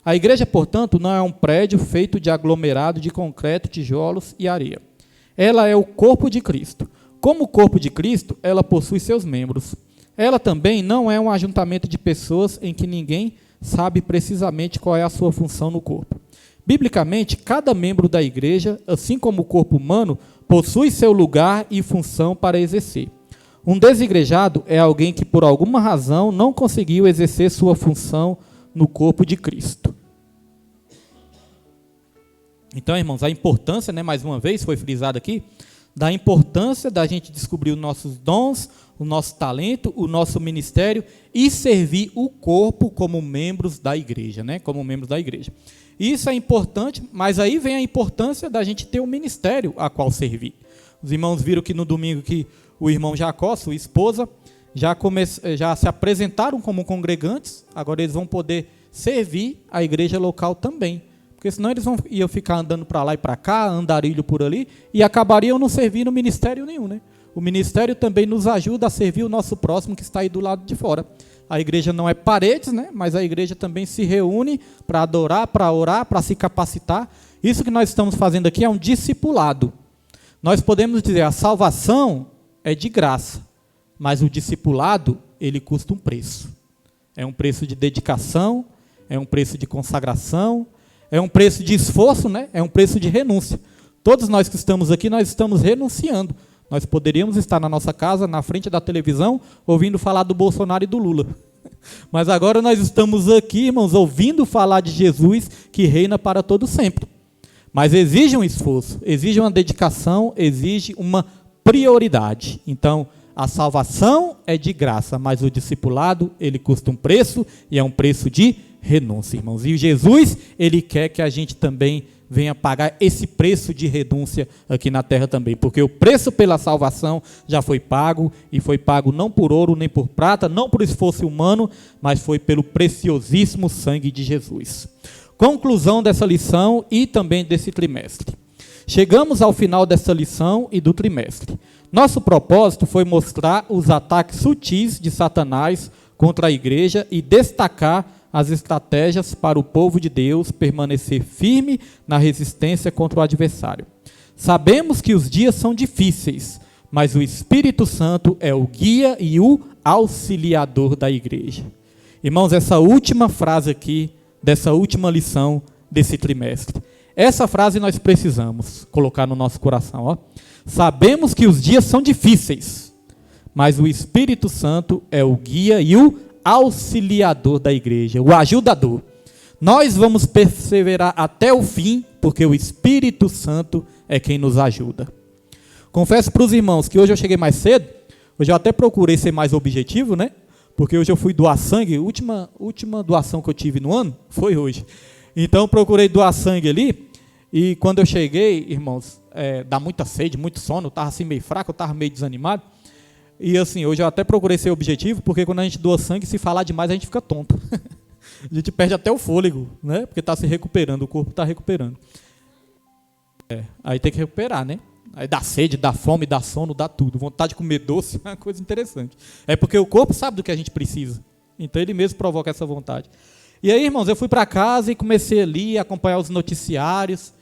A igreja, portanto, não é um prédio feito de aglomerado de concreto, tijolos e areia. Ela é o corpo de Cristo. Como corpo de Cristo, ela possui seus membros. Ela também não é um ajuntamento de pessoas em que ninguém sabe precisamente qual é a sua função no corpo. Biblicamente, cada membro da igreja, assim como o corpo humano, possui seu lugar e função para exercer. Um desigrejado é alguém que, por alguma razão, não conseguiu exercer sua função no corpo de Cristo. Então, irmãos, a importância, né, mais uma vez, foi frisado aqui, da importância da gente descobrir os nossos dons, o nosso talento, o nosso ministério e servir o corpo como membros da igreja, né, como membros da igreja. Isso é importante, mas aí vem a importância da gente ter um ministério a qual servir. Os irmãos viram que no domingo que o irmão Jacó, sua esposa, já se apresentaram como congregantes, agora eles vão poder servir a igreja local também. Porque senão eles iam ficar andando para lá e para cá, andarilho por ali, e acabariam não servindo ministério nenhum, né? O ministério também nos ajuda a servir o nosso próximo que está aí do lado de fora. A igreja não é paredes, né? Mas a igreja também se reúne para adorar, para orar, para se capacitar. Isso que nós estamos fazendo aqui é um discipulado. Nós podemos dizer, a salvação é de graça, mas o discipulado, ele custa um preço. É um preço de dedicação, é um preço de consagração, é um preço de esforço, né? É um preço de renúncia. Todos nós que estamos aqui, nós estamos renunciando. Nós poderíamos estar na nossa casa, na frente da televisão, ouvindo falar do Bolsonaro e do Lula. Mas agora nós estamos aqui, irmãos, ouvindo falar de Jesus, que reina para todo sempre. Mas exige um esforço, exige uma dedicação, exige uma prioridade. Então, a salvação é de graça, mas o discipulado, ele custa um preço, e é um preço de renúncia, irmãos. E Jesus, ele quer que a gente também venha pagar esse preço de renúncia aqui na terra também, porque o preço pela salvação já foi pago, e foi pago não por ouro nem por prata, não por esforço humano, mas foi pelo preciosíssimo sangue de Jesus. Conclusão dessa lição e também desse trimestre. Chegamos ao final dessa lição e do trimestre. Nosso propósito foi mostrar os ataques sutis de Satanás contra a igreja e destacar as estratégias para o povo de Deus permanecer firme na resistência contra o adversário. Sabemos que os dias são difíceis, mas o Espírito Santo é o guia e o auxiliador da igreja. Irmãos, essa última frase aqui, dessa última lição desse trimestre, essa frase nós precisamos colocar no nosso coração. Ó. Sabemos que os dias são difíceis, mas o Espírito Santo é o guia e o auxiliador da igreja, o ajudador. Nós vamos perseverar até o fim, porque o Espírito Santo é quem nos ajuda. Confesso para os irmãos que hoje eu cheguei mais cedo, hoje eu até procurei ser mais objetivo, né? Porque hoje eu fui doar sangue, a última doação que eu tive no ano foi hoje. Então eu procurei doar sangue ali, e quando eu cheguei, irmãos, dá muita sede, muito sono, eu estava assim meio fraco, eu estava meio desanimado. E assim, hoje eu até procurei ser objetivo, porque quando a gente doa sangue, se falar demais a gente fica tonto. A gente perde até o fôlego, né? Porque está se recuperando, o corpo está recuperando. Aí tem que recuperar, né? Aí dá sede, dá fome, dá sono, dá tudo. Vontade de comer doce é uma coisa interessante. É porque o corpo sabe do que a gente precisa. Então ele mesmo provoca essa vontade. E aí, irmãos, eu fui para casa e comecei ali a acompanhar os noticiários.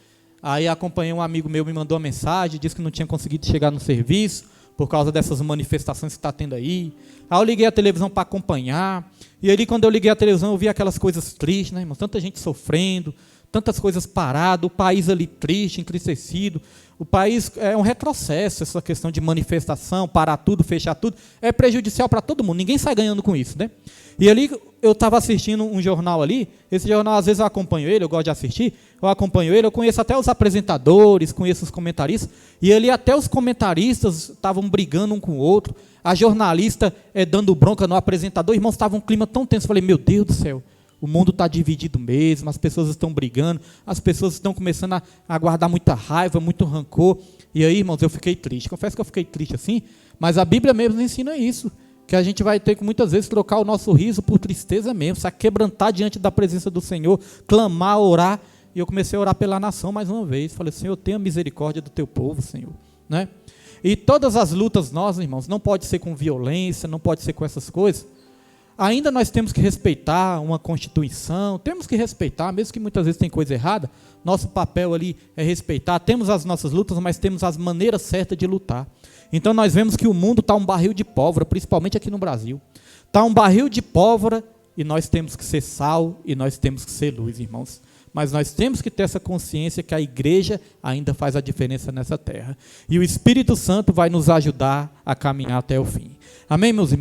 Aí acompanhei um amigo meu, me mandou uma mensagem, disse que não tinha conseguido chegar no serviço por causa dessas manifestações que está tendo aí. Aí eu liguei a televisão para acompanhar. E aí, quando eu liguei a televisão, eu vi aquelas coisas tristes, né, irmãos? Tanta gente sofrendo, tantas coisas paradas, o país ali triste, entristecido. O país é um retrocesso, essa questão de manifestação, parar tudo, fechar tudo, é prejudicial para todo mundo, ninguém sai ganhando com isso, né? E ali eu estava assistindo um jornal ali, esse jornal às vezes eu acompanho ele, eu gosto de assistir, eu acompanho ele, eu conheço até os apresentadores, conheço os comentaristas, e ali até os comentaristas estavam brigando um com o outro, a jornalista dando bronca no apresentador, irmãos, estava um clima tão tenso, eu falei, meu Deus do céu, o mundo está dividido mesmo, as pessoas estão brigando, as pessoas estão começando a guardar muita raiva, muito rancor. E aí, irmãos, eu fiquei triste. Confesso que eu fiquei triste assim, mas a Bíblia mesmo ensina isso, que a gente vai ter que muitas vezes trocar o nosso riso por tristeza mesmo, se aquebrantar diante da presença do Senhor, clamar, orar. E eu comecei a orar pela nação mais uma vez. Falei, Senhor, tenha misericórdia do teu povo, Senhor. Né? E todas as lutas nossas, irmãos, não pode ser com violência, não pode ser com essas coisas. Ainda nós temos que respeitar uma Constituição, temos que respeitar, mesmo que muitas vezes tem coisa errada, nosso papel ali é respeitar, temos as nossas lutas, mas temos as maneiras certas de lutar. Então nós vemos que o mundo está um barril de pólvora, principalmente aqui no Brasil. Está um barril de pólvora e nós temos que ser sal e nós temos que ser luz, irmãos. Mas nós temos que ter essa consciência que a igreja ainda faz a diferença nessa terra. E o Espírito Santo vai nos ajudar a caminhar até o fim. Amém, meus irmãos?